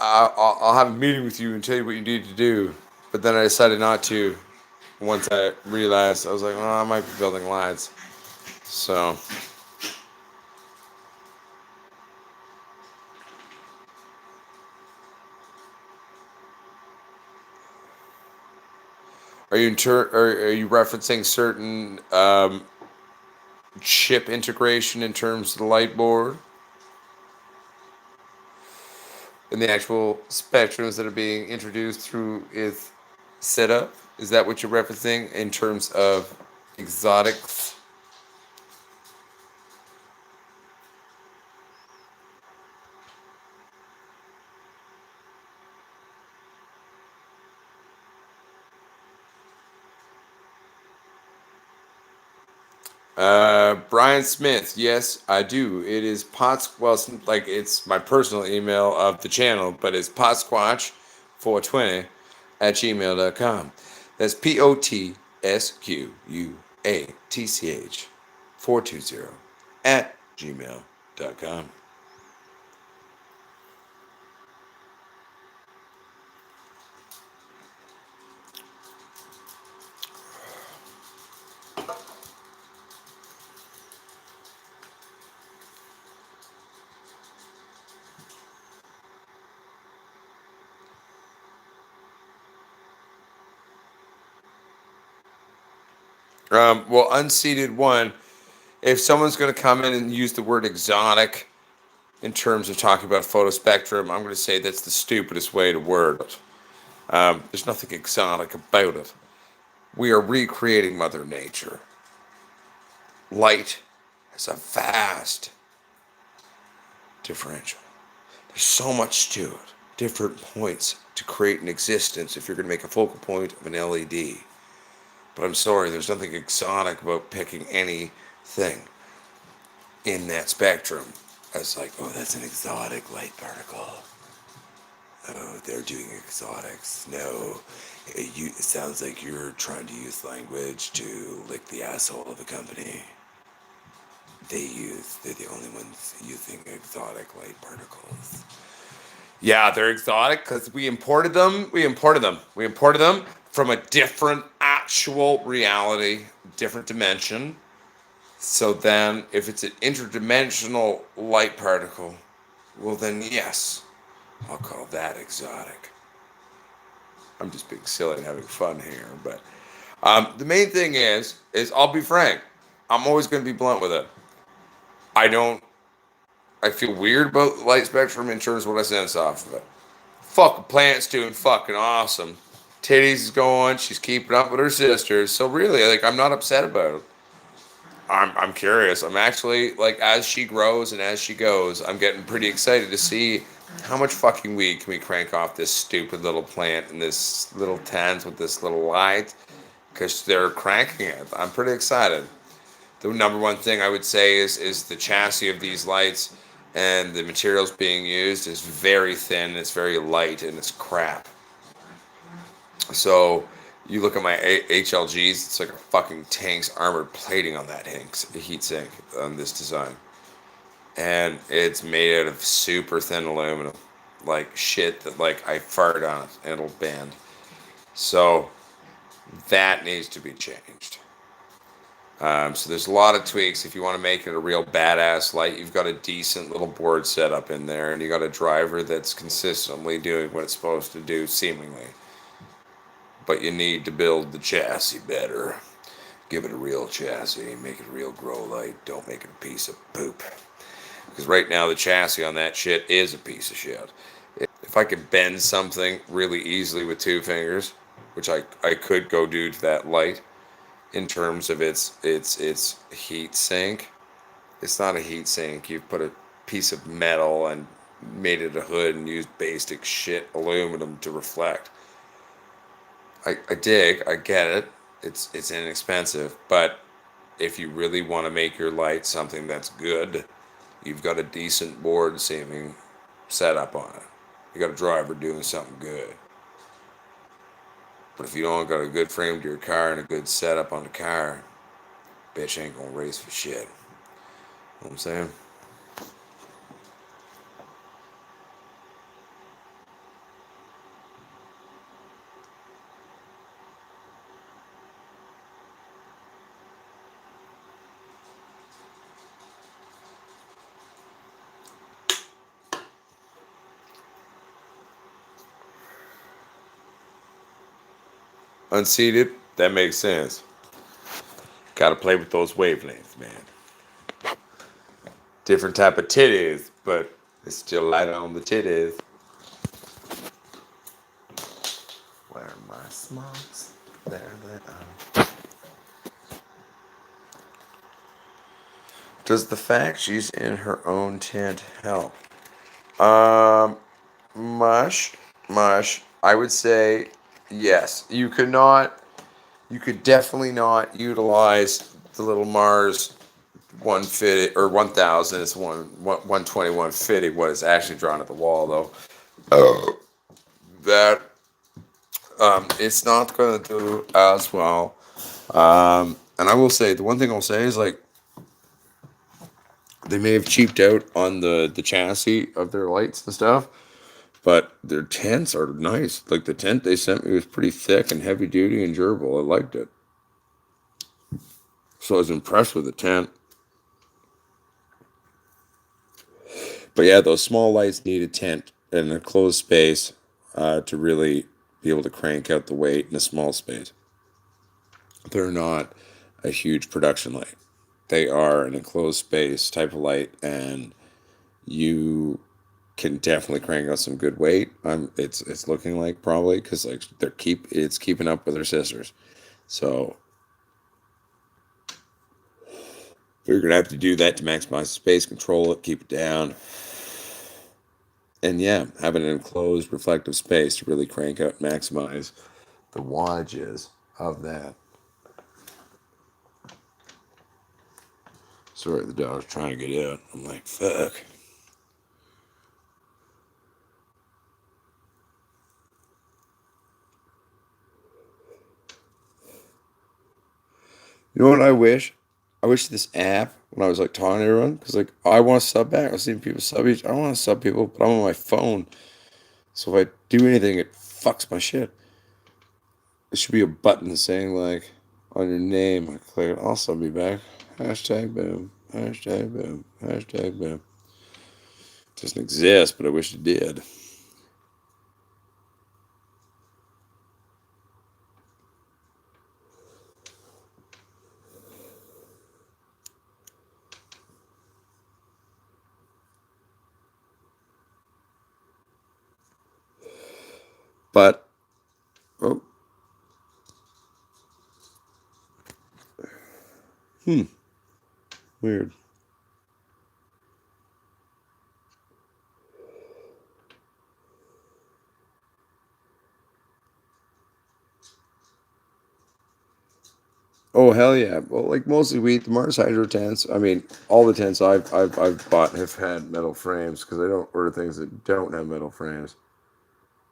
I'll have a meeting with you and tell you what you need to do. But then I decided not to once I realized I was like, oh, I might be building lines. So, are you referencing certain chip integration in terms of the light board? in the actual spectrums that are being introduced through its setup? Is that what you're referencing in terms of exotics? Brian Smith, yes, I do. It is pots. Well, it's like it's my personal email of the channel, but it's potsquatch420 @gmail.com. That's POTSQUATCH 420 @gmail.com. Well, unseated one. If someone's going to come in and use the word exotic in terms of talking about photospectrum, I'm going to say that's the stupidest way to word it. There's nothing exotic about it. We are recreating Mother Nature. Light has a vast differential. There's so much to it. Different points to create an existence if you're going to make a focal point of an LED. But I'm sorry, there's nothing exotic about picking anything in that spectrum. As like, oh, that's an exotic light particle. Oh, they're doing exotics. No, it sounds like you're trying to use language to lick the asshole of a company. They're the only ones using exotic light particles. Yeah, they're exotic because we imported them. We imported them from a different actual reality, different dimension. So then, if it's an interdimensional light particle, well then yes, I'll call that exotic. I'm just being silly and having fun here, but the main thing is I'll be frank. I'm always going to be blunt with it. I feel weird about the light spectrum in terms of what I sense off of it. Fuck, Planet's doing fucking awesome. Titties is going, she's keeping up with her sisters. So really, like, I'm not upset about it. I'm curious. I'm actually, like, as she grows and as she goes, I'm getting pretty excited to see how much fucking weed can we crank off this stupid little plant and this little tens with this little light, because they're cranking it. I'm pretty excited. The number one thing I would say is the chassis of these lights and the materials being used is very thin, it's very light, and it's crap. So you look at my HLGs, it's like a fucking tank's armored plating on that heat sink on this design. And it's made out of super thin aluminum, like shit that like I fart on it and it'll bend. So that needs to be changed. So there's a lot of tweaks. If you want to make it a real badass light, you've got a decent little board set up in there, and you got a driver that's consistently doing what it's supposed to do, seemingly. But you need to build the chassis better. Give it a real chassis. Make it a real grow light. Don't make it a piece of poop. Because right now the chassis on that shit is a piece of shit. If I could bend something really easily with two fingers, which I could go do to that light, in terms of its heat sink, it's not a heat sink. You've put a piece of metal and made it a hood and used basic shit aluminum to reflect. I get it. It's inexpensive, but if you really want to make your light something that's good, you've got a decent board saving setup on it. You got a driver doing something good. But if you don't got a good frame to your car and a good setup on the car, bitch ain't gonna race for shit. You know what I'm saying? Unseated, that makes sense. Gotta play with those wavelengths, man. Different type of titties, but it's still light on the titties. My smokes. There they are. Does the fact she's in her own tent help? Um, mush. I would say yes. You could definitely not utilize the little Mars 150 or 1000. It's 121 50. What is actually drawn at the wall though. Oh, that it's not gonna do as well. And I will say the one thing I'll say is like they may have cheaped out on the chassis of their lights and stuff, but their tents are nice. Like the tent they sent me was pretty thick and heavy duty and durable. I liked it. So I was impressed with the tent. But yeah, those small lights need a tent and a closed space to really be able to crank out the weight in a small space. They're not a huge production light. They are an enclosed space type of light, and you can definitely crank out some good weight. It's looking like probably because like it's keeping up with their sisters. So you're gonna have to do that to maximize space, control it, keep it down, and yeah, having an enclosed reflective space to really crank out, maximize the wattages of that. Sorry, the dog's trying to get out. I'm like, fuck. You know what I wish? I wish this app when I was like talking to everyone because like I want to sub back. I was seeing people sub each. I don't want to sub people, but I'm on my phone. So if I do anything, it fucks my shit. There should be a button saying like on your name. I click it. I'll sub you back. Hashtag boom. Hashtag boom. Hashtag boom. Doesn't exist, but I wish it did. But oh, weird. Oh hell yeah! Well, like mostly wheat, the Mars Hydro tents. I mean, all the tents I've bought have had metal frames because I don't order things that don't have metal frames.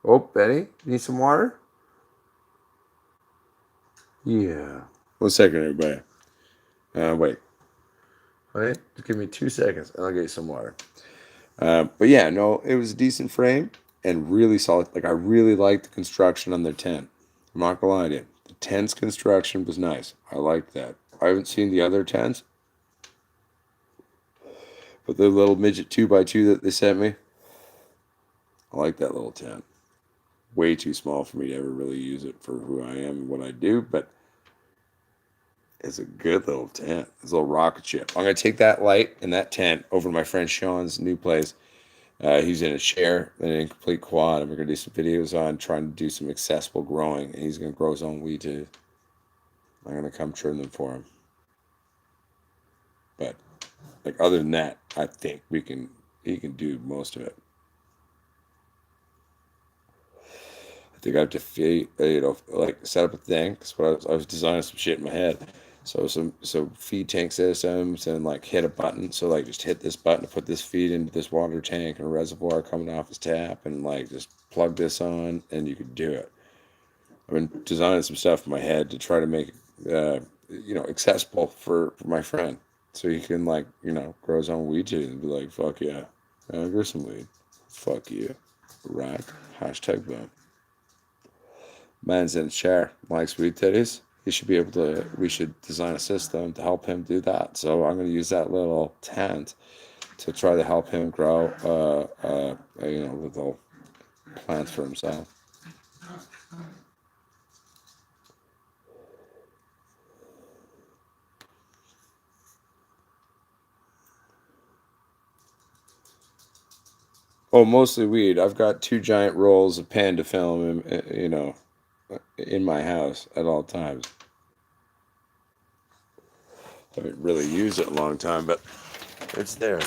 Oh, Benny, need some water? Yeah. 1 second, everybody. Wait. Wait, just give me 2 seconds and I'll get you some water. But yeah, no, it was a decent frame and really solid. Like I really liked the construction on their tent. I'm not gonna lie to you. The tent's construction was nice. I liked that. I haven't seen the other tents, but the little midget 2x2 that they sent me, I like that little tent. Way too small for me to ever really use it for who I am and what I do, but it's a good little tent. It's a little rocket ship. I'm gonna take that light and that tent over to my friend Sean's new place. He's in a chair and an incomplete quad, and we're gonna do some videos on trying to do some accessible growing. And he's gonna grow his own weed too. I'm gonna come trim them for him. But like other than that, I think he can do most of it. I think I have to feed, like set up a thing because I was designing some shit in my head. So feed tank systems and like hit a button. So like just hit this button to put this feed into this water tank and a reservoir coming off his tap and like just plug this on and you could do it. I've been designing some stuff in my head to try to make it accessible for my friend. So he can like, grow his own weed too and be like, fuck yeah. Grow some weed. Fuck you. Right. Hashtag boom. Man's in a chair, likes weed titties. He should be able to. We should design a system to help him do that. So I'm going to use that little tent to try to help him grow, little plants for himself. Oh, mostly weed. I've got 2 giant rolls of panda film, in my house at all times. I haven't really used it in a long time, but it's there.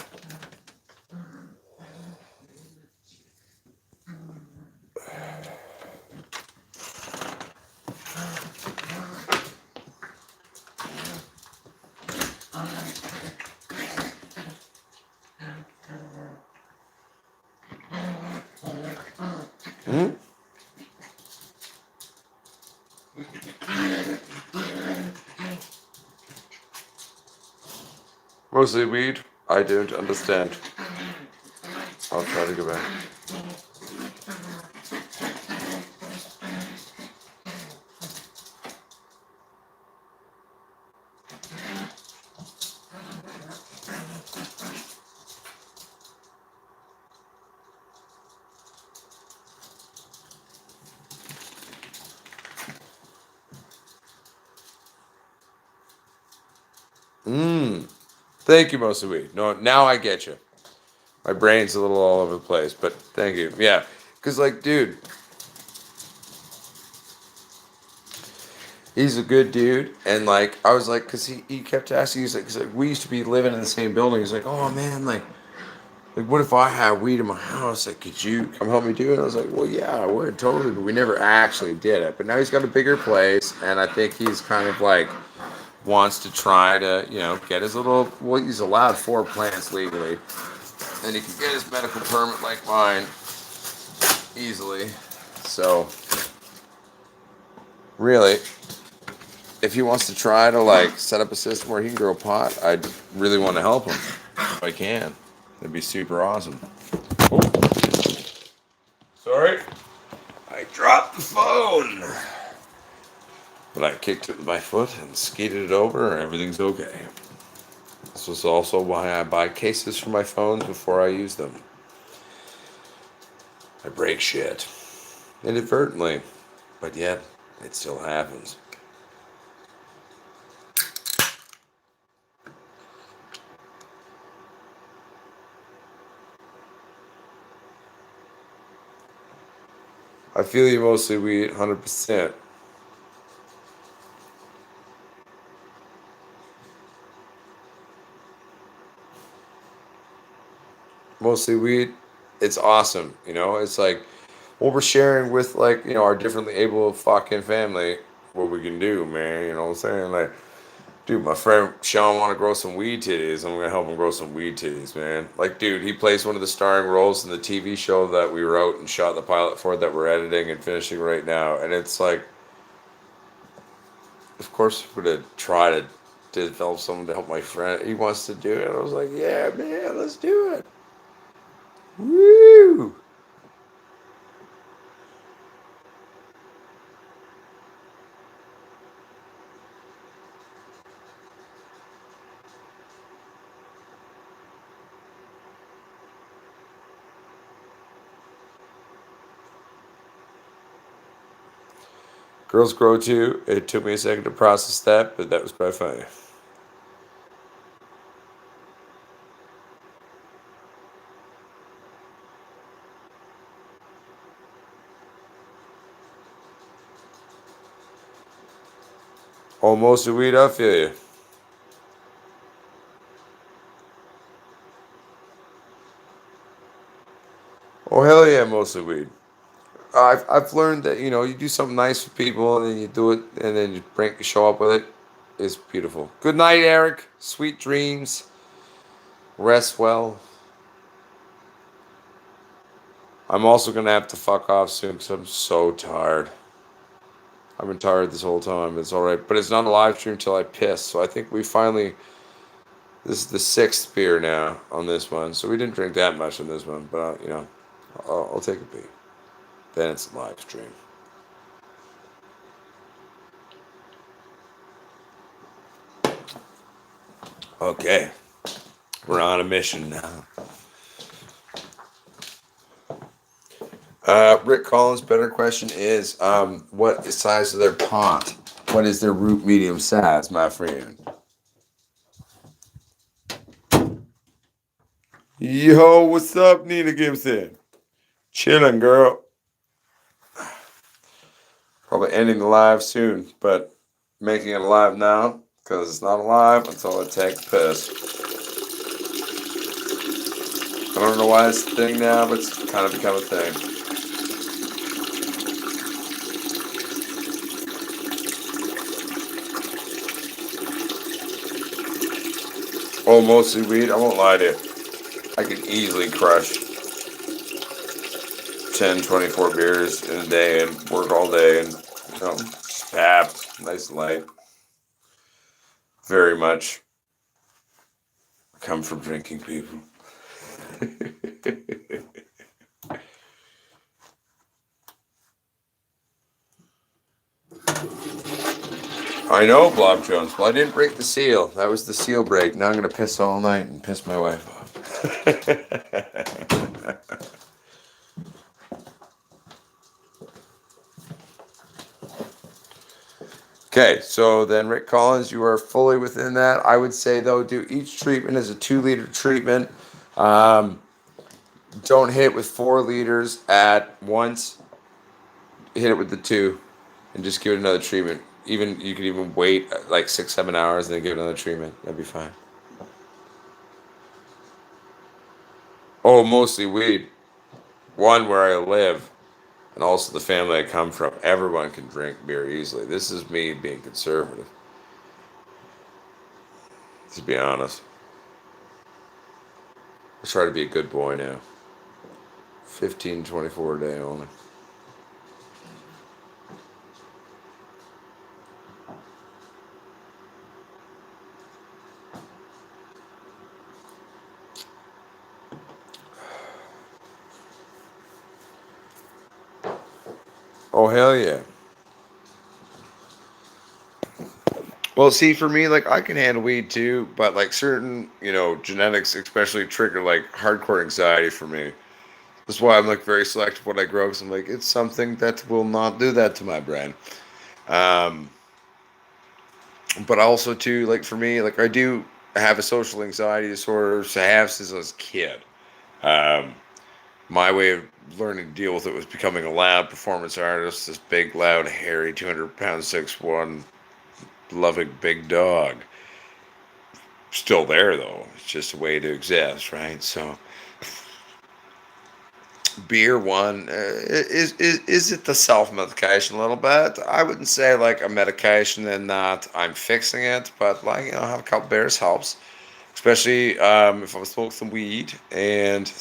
Hmm? Mostly weed. I don't understand. I'll try to go back. Mmm. Thank you, mostly weed. No, now I get you. My brain's a little all over the place, but thank you. Yeah, because like, dude, he's a good dude, and like, I was like, because he kept asking, he's like, 'cause, like, we used to be living in the same building. He's like, oh man, like, what if I had weed in my house? Like, could you come help me do it? I was like, well, yeah, I would totally, but we never actually did it. But now he's got a bigger place, and I think he's kind of like wants to try to, get his little. Well, he's allowed 4 plants legally, and he can get his medical permit like mine easily. So, really, if he wants to try to like set up a system where he can grow pot, I'd really want to help him if I can. That'd be super awesome. Oh, sorry, I dropped the phone, but I kicked it with my foot and skated it over, and everything's okay. This is also why I buy cases for my phones before I use them. I break shit inadvertently, but yet it still happens. I feel you mostly weed 100%. Mostly weed, it's awesome. It's like what we're sharing with like, our differently able fucking family, what we can do, man. You know what I'm saying? Like, dude, my friend Sean want to grow some weed titties. I'm gonna help him grow some weed titties, man. Like, dude, he plays one of the starring roles in the TV show that we wrote and shot the pilot for that we're editing and finishing right now. And it's like, of course, we're gonna try to develop someone to help my friend. He wants to do it. I was like, yeah, man, let's do it. Woo! Girls grow too. It took me a second to process that, but that was quite funny. Almost a weed, I feel you. Oh hell yeah, mostly weed. I've learned that you do something nice for people and then you do it and then you show up with it. It's beautiful. Good night, Eric. Sweet dreams. Rest well. I'm also gonna have to fuck off soon because I'm so tired. I've been tired this whole time. It's all right, but it's not a live stream until I piss. So I think we finally. This is the 6th beer now on this one, so we didn't drink that much on this one, but I'll take a beat. Then it's a live stream. Okay, we're on a mission now. Rick Collins, better question is, what size of their pot? What is their root medium size, my friend? Yo, what's up, Nina Gibson? Chilling, girl. Probably ending the live soon, but making it alive now because it's not alive until I take a piss. I don't know why it's a thing now, but it's kind of become a thing. Oh, mostly weed. I won't lie to you. I can easily crush 10, 24 beers in a day and work all day and, just pap, nice and light. Very much come from drinking people. I know, Blob Jones. Well, I didn't break the seal. That was the seal break. Now I'm going to piss all night and piss my wife off. Okay, so then Rick Collins, you are fully within that. I would say, though, do each treatment as a 2-liter treatment. Don't hit with 4 liters at once. Hit it with the 2 and just give it another treatment. Even you could even wait like 6-7 hours and then give it another treatment. That'd be fine. Oh, mostly weed. One, where I live, and also the family I come from. Everyone can drink beer easily. This is me being conservative, to be honest. I try to be a good boy now. 15, 24 a day only. Oh, hell yeah. Well, see, for me, like, I can handle weed too, but like certain, genetics especially trigger like hardcore anxiety for me. That's why I'm like very selective what I grow, because I'm like, it's something that will not do that to my brain. Um, but also too, like for me, like I do have a social anxiety disorder, so I have since I was a kid. Um, my way of learning to deal with it was becoming a loud performance artist, this big, loud, hairy, 200 pound, 6'1", loving big dog. Still there though. It's just a way to exist, right? So, beer one is it the self medication a little bit? I wouldn't say like a medication and that I'm fixing it, but like have a couple beers helps, especially if I'm smoking some weed and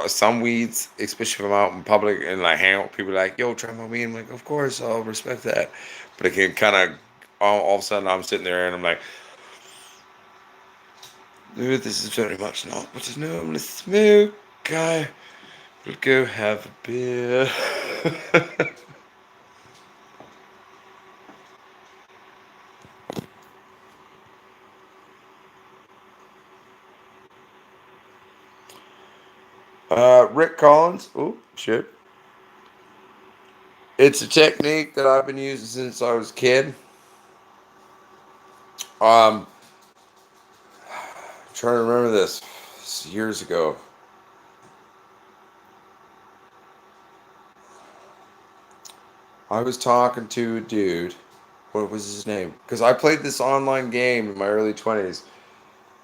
some weeds, especially if I'm out in public and like hang out with people like, yo, try my weed. I'm like, of course, I'll respect that, but it can kind of all of a sudden I'm sitting there and I'm like, dude, this is very much not what I normally smoke. I will go have a beer. Rick Collins. Oh, shit. It's a technique that I've been using since I was a kid. Um, trying to remember this. It's years ago. I was talking to a dude. What was his name? Because I played this online game in my early 20s,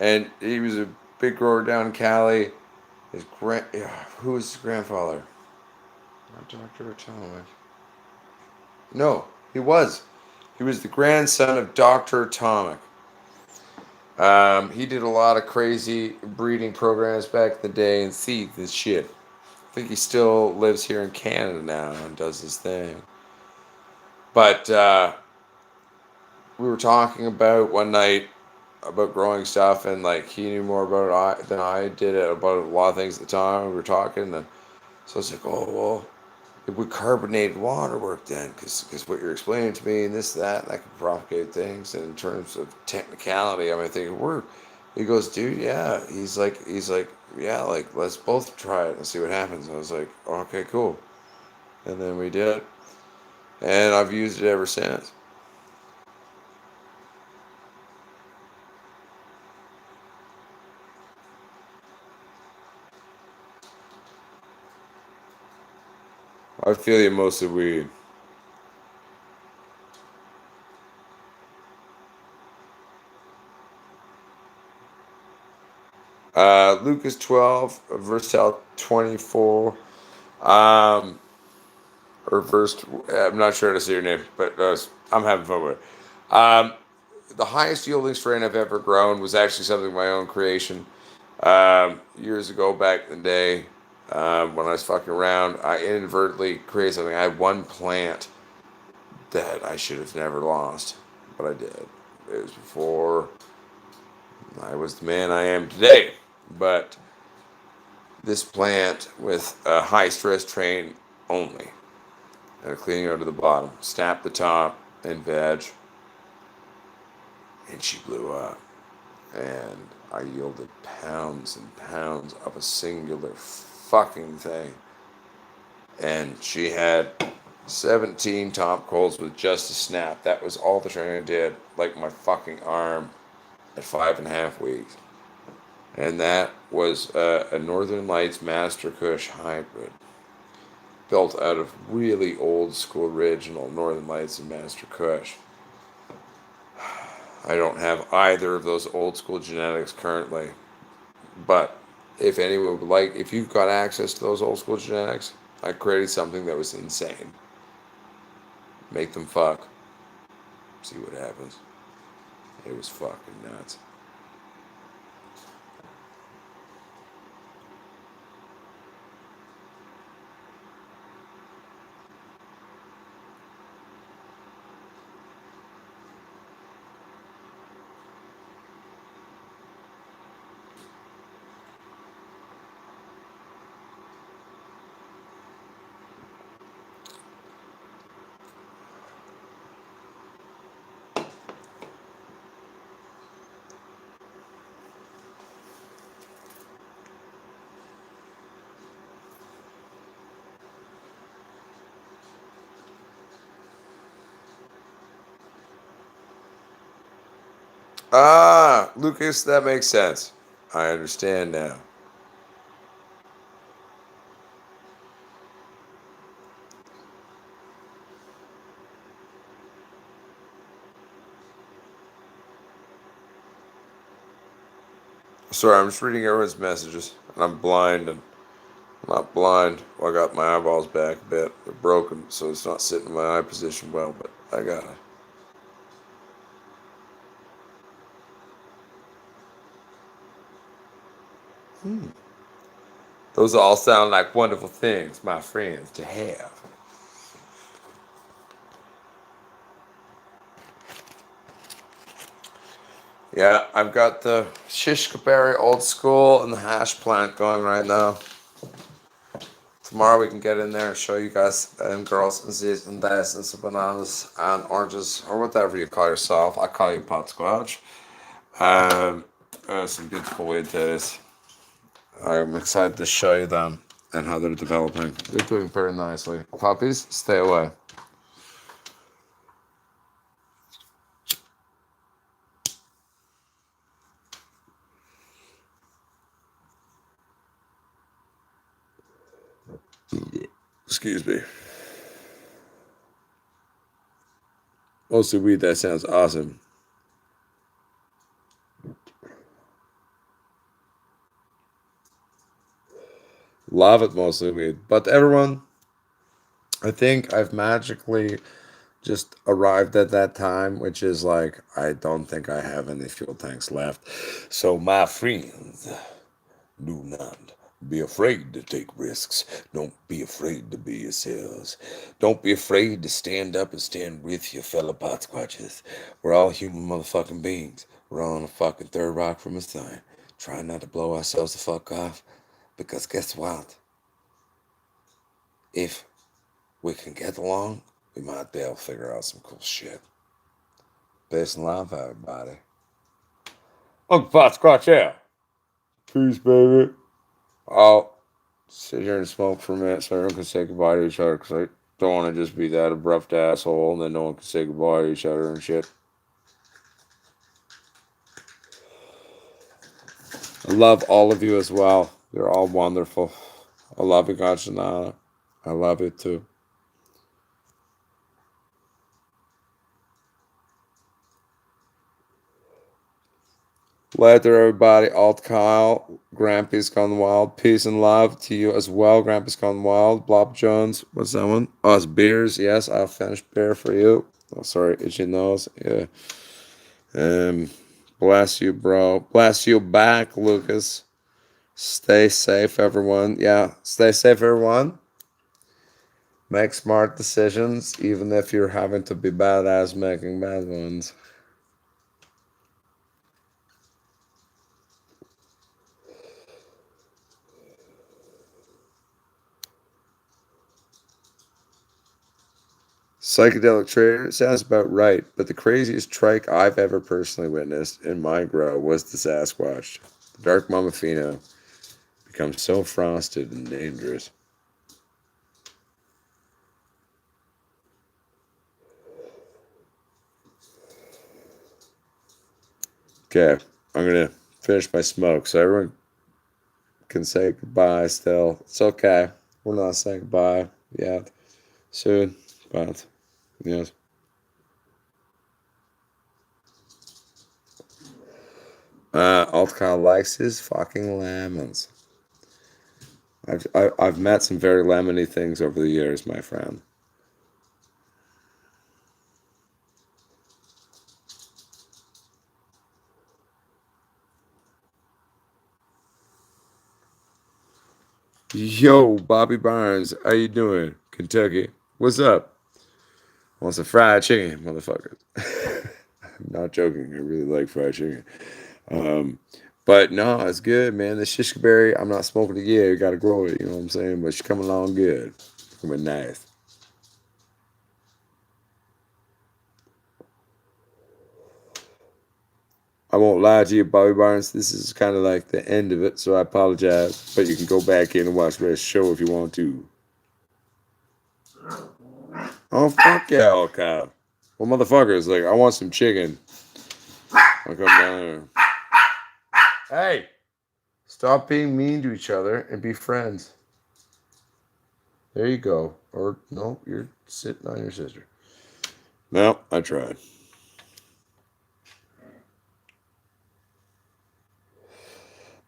and he was a big grower down in Cali. Who was his grandfather? Not Dr. Atomic. No, he was. He was the grandson of Dr. Atomic. He did a lot of crazy breeding programs back in the day and see this shit. I think he still lives here in Canada now and does his thing. But we were talking about one night about growing stuff, and like he knew more about it than I did about a lot of things at the time. We were talking, and so I was like, oh, well, it would carbonated water work then? Because what you're explaining to me and this, that could propagate things. And in terms of technicality, I mean, thinking, we're, he goes, dude, yeah. He's like, yeah, like, let's both try it and see what happens. I was like, okay, cool. And then we did. And I've used it ever since. I feel you mostly weed. Lucas 12, Versatile 24. Um, Reversed. I'm not sure how to say your name, but I'm having fun with it. The highest yielding strain I've ever grown was actually something of my own creation. Years ago, back in the day, when I was fucking around, I inadvertently created something. I had one plant that I should have never lost, but I did. It was before I was the man I am today. But this plant with a high stress train only, and cleaning out to the bottom, snap the top and veg, and she blew up. And I yielded pounds and pounds of a singular fucking thing. And she had 17 top coals with just a snap. That was all the training I did, like my fucking arm at 5.5 weeks. And that was a Northern Lights Master Kush hybrid, built out of really old school original Northern Lights and Master Kush. I don't have either of those old school genetics currently, but if anyone would like, if you've got access to those old school genetics, I created something that was insane. Make them fuck. See what happens. It was fucking nuts. Ah, Lucas, that makes sense. I understand now. Sorry, I'm just reading everyone's messages, and I'm blind, and I'm not blind. Well, I got my eyeballs back a bit. They're broken, so it's not sitting in my eye position well, but I got it. Those all sound like wonderful things, my friends, to have. Yeah, I've got the shishka berry old school and the hash plant going right now. Tomorrow we can get in there and show you guys and girls and Z's and days and some bananas and oranges or whatever you call yourself. I call you pot squash. Um, some beautiful weed titties. I'm excited to show you them and how they're developing. They're doing very nicely. Puppies, stay away. Excuse me. Mostly weed, that sounds awesome. Love it, mostly weed. But everyone, I think I've magically just arrived at that time, which is like, I don't think I have any fuel tanks left. So, my friends, do not be afraid to take risks. Don't be afraid to be yourselves. Don't be afraid to stand up and stand with your fellow pot squatches. We're all human motherfucking beings. We're all on a fucking third rock from a sign. Trying not to blow ourselves the fuck off. Because guess what? If we can get along, we might be able to figure out some cool shit. Peace and love, everybody. Uncle Pot Squatch, yeah. Peace, baby. I'll sit here and smoke for a minute so everyone can say goodbye to each other because I don't want to just be that abrupt asshole and then no one can say goodbye to each other and shit. I love all of you as well. You're all wonderful. I love you, Gachanana. I love you too. Later, everybody. Alt Kyle, Grampy's Gone Wild. Peace and love to you as well. Grampy's Gone Wild. Blob Jones. What's that one? Oh, it's beers. Yes, I'll finish beer for you. Oh, sorry, itchy nose. Yeah. Um, bless you, bro. Bless you back, Lucas. Stay safe, everyone. Yeah, stay safe, everyone. Make smart decisions, even if you're having to be badass making bad ones. Psychedelic trader sounds about right, but the craziest trike I've ever personally witnessed in my grow was the Sasquatch. The dark Mamafino becomes so frosted and dangerous. Okay, I'm gonna finish my smoke so everyone can say goodbye still. It's okay. We're not saying goodbye yet. Soon, but yes. Altcon likes his fucking lemons. I've met some very lemony things over the years, my friend. Yo, Bobby Barnes, how you doing? Kentucky, what's up? Want some fried chicken, motherfuckers? I'm not joking. I really like fried chicken. Um, but no, it's good, man. The shish berry, I'm not smoking it yet. You gotta grow it. You know what I'm saying? But she's coming along good. Coming nice. I won't lie to you, Bobby Barnes. This is kind of like the end of it, so I apologize. But you can go back in and watch the rest of the show if you want to. Oh fuck yeah, oh cow. Well, motherfuckers, like I want some chicken. I'll come down there. Hey, stop being mean to each other and be friends. There you go. Or no, you're sitting on your sister. No, I tried.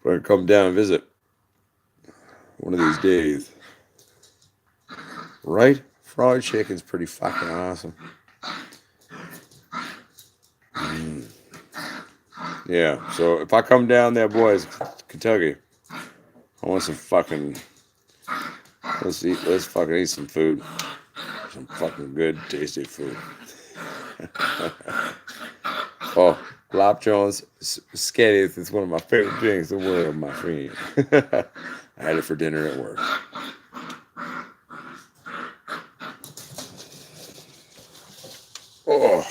We're gonna come down and visit one of these days. Right? Fried chicken's pretty fucking awesome. Mm. Yeah, so if I come down there, boys, Kentucky, I want some fucking. Let's fucking eat some food. Some fucking good, tasty food. Oh, Lop Jones, Sketty is one of my favorite drinks in the world, my friend. I had it for dinner at work. Oh,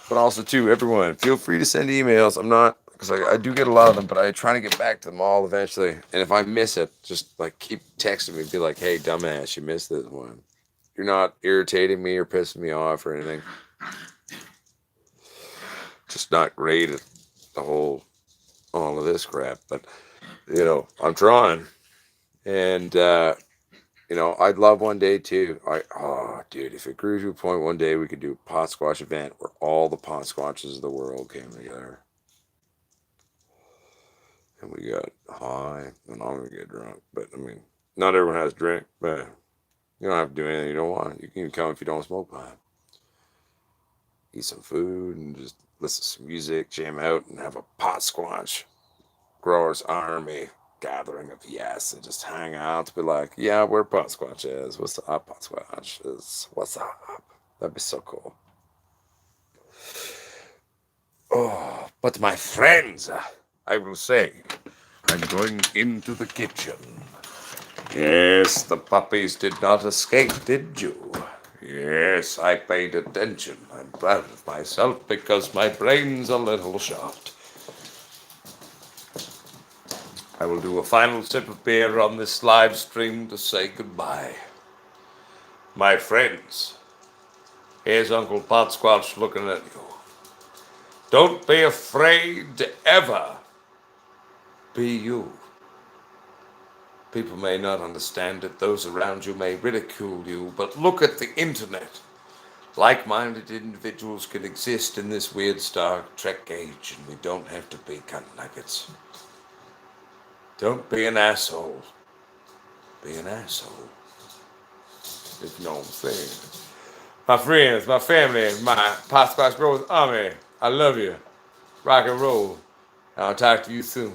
but also too, everyone, feel free to send emails. I'm not because I do get a lot of them, but I try to get back to them all eventually. And if I miss it, just like keep texting me, be like, "Hey, dumbass, you missed this one." You're not irritating me or pissing me off or anything. Just not great at the whole all of this crap, but I'm trying, and I'd love one day too. Oh, dude, if it grew to a point one day we could do a pot squash event where all the pot squashes of the world came together, and we got high, and I'm gonna get drunk. But I mean, not everyone has drink, but you don't have to do anything you don't want. You can come if you don't smoke pot. Eat some food and just listen to some music, jam out, and have a pot squash growers army gathering of yes and just hang out, be like, yeah, where pot squatch is. What's up, pot squatch is? What's up? That'd be so cool. Oh, but my friends, I will say, I'm going into the kitchen. Yes, the puppies did not escape, did you? Yes, I paid attention. I'm proud of myself because my brain's a little shot. I will do a final sip of beer on this live stream to say goodbye. My friends, here's Uncle Potsquatch looking at you. Don't be afraid to ever be you. People may not understand it, those around you may ridicule you, but look at the internet. like-minded individuals can exist in this weird Star Trek age, and we don't have to be cunt nuggets. Don't be an asshole. Be an asshole. If you know what I'm saying. My friends, my family, my Pot Squash Bros Army, I love you. Rock and roll. I'll talk to you soon.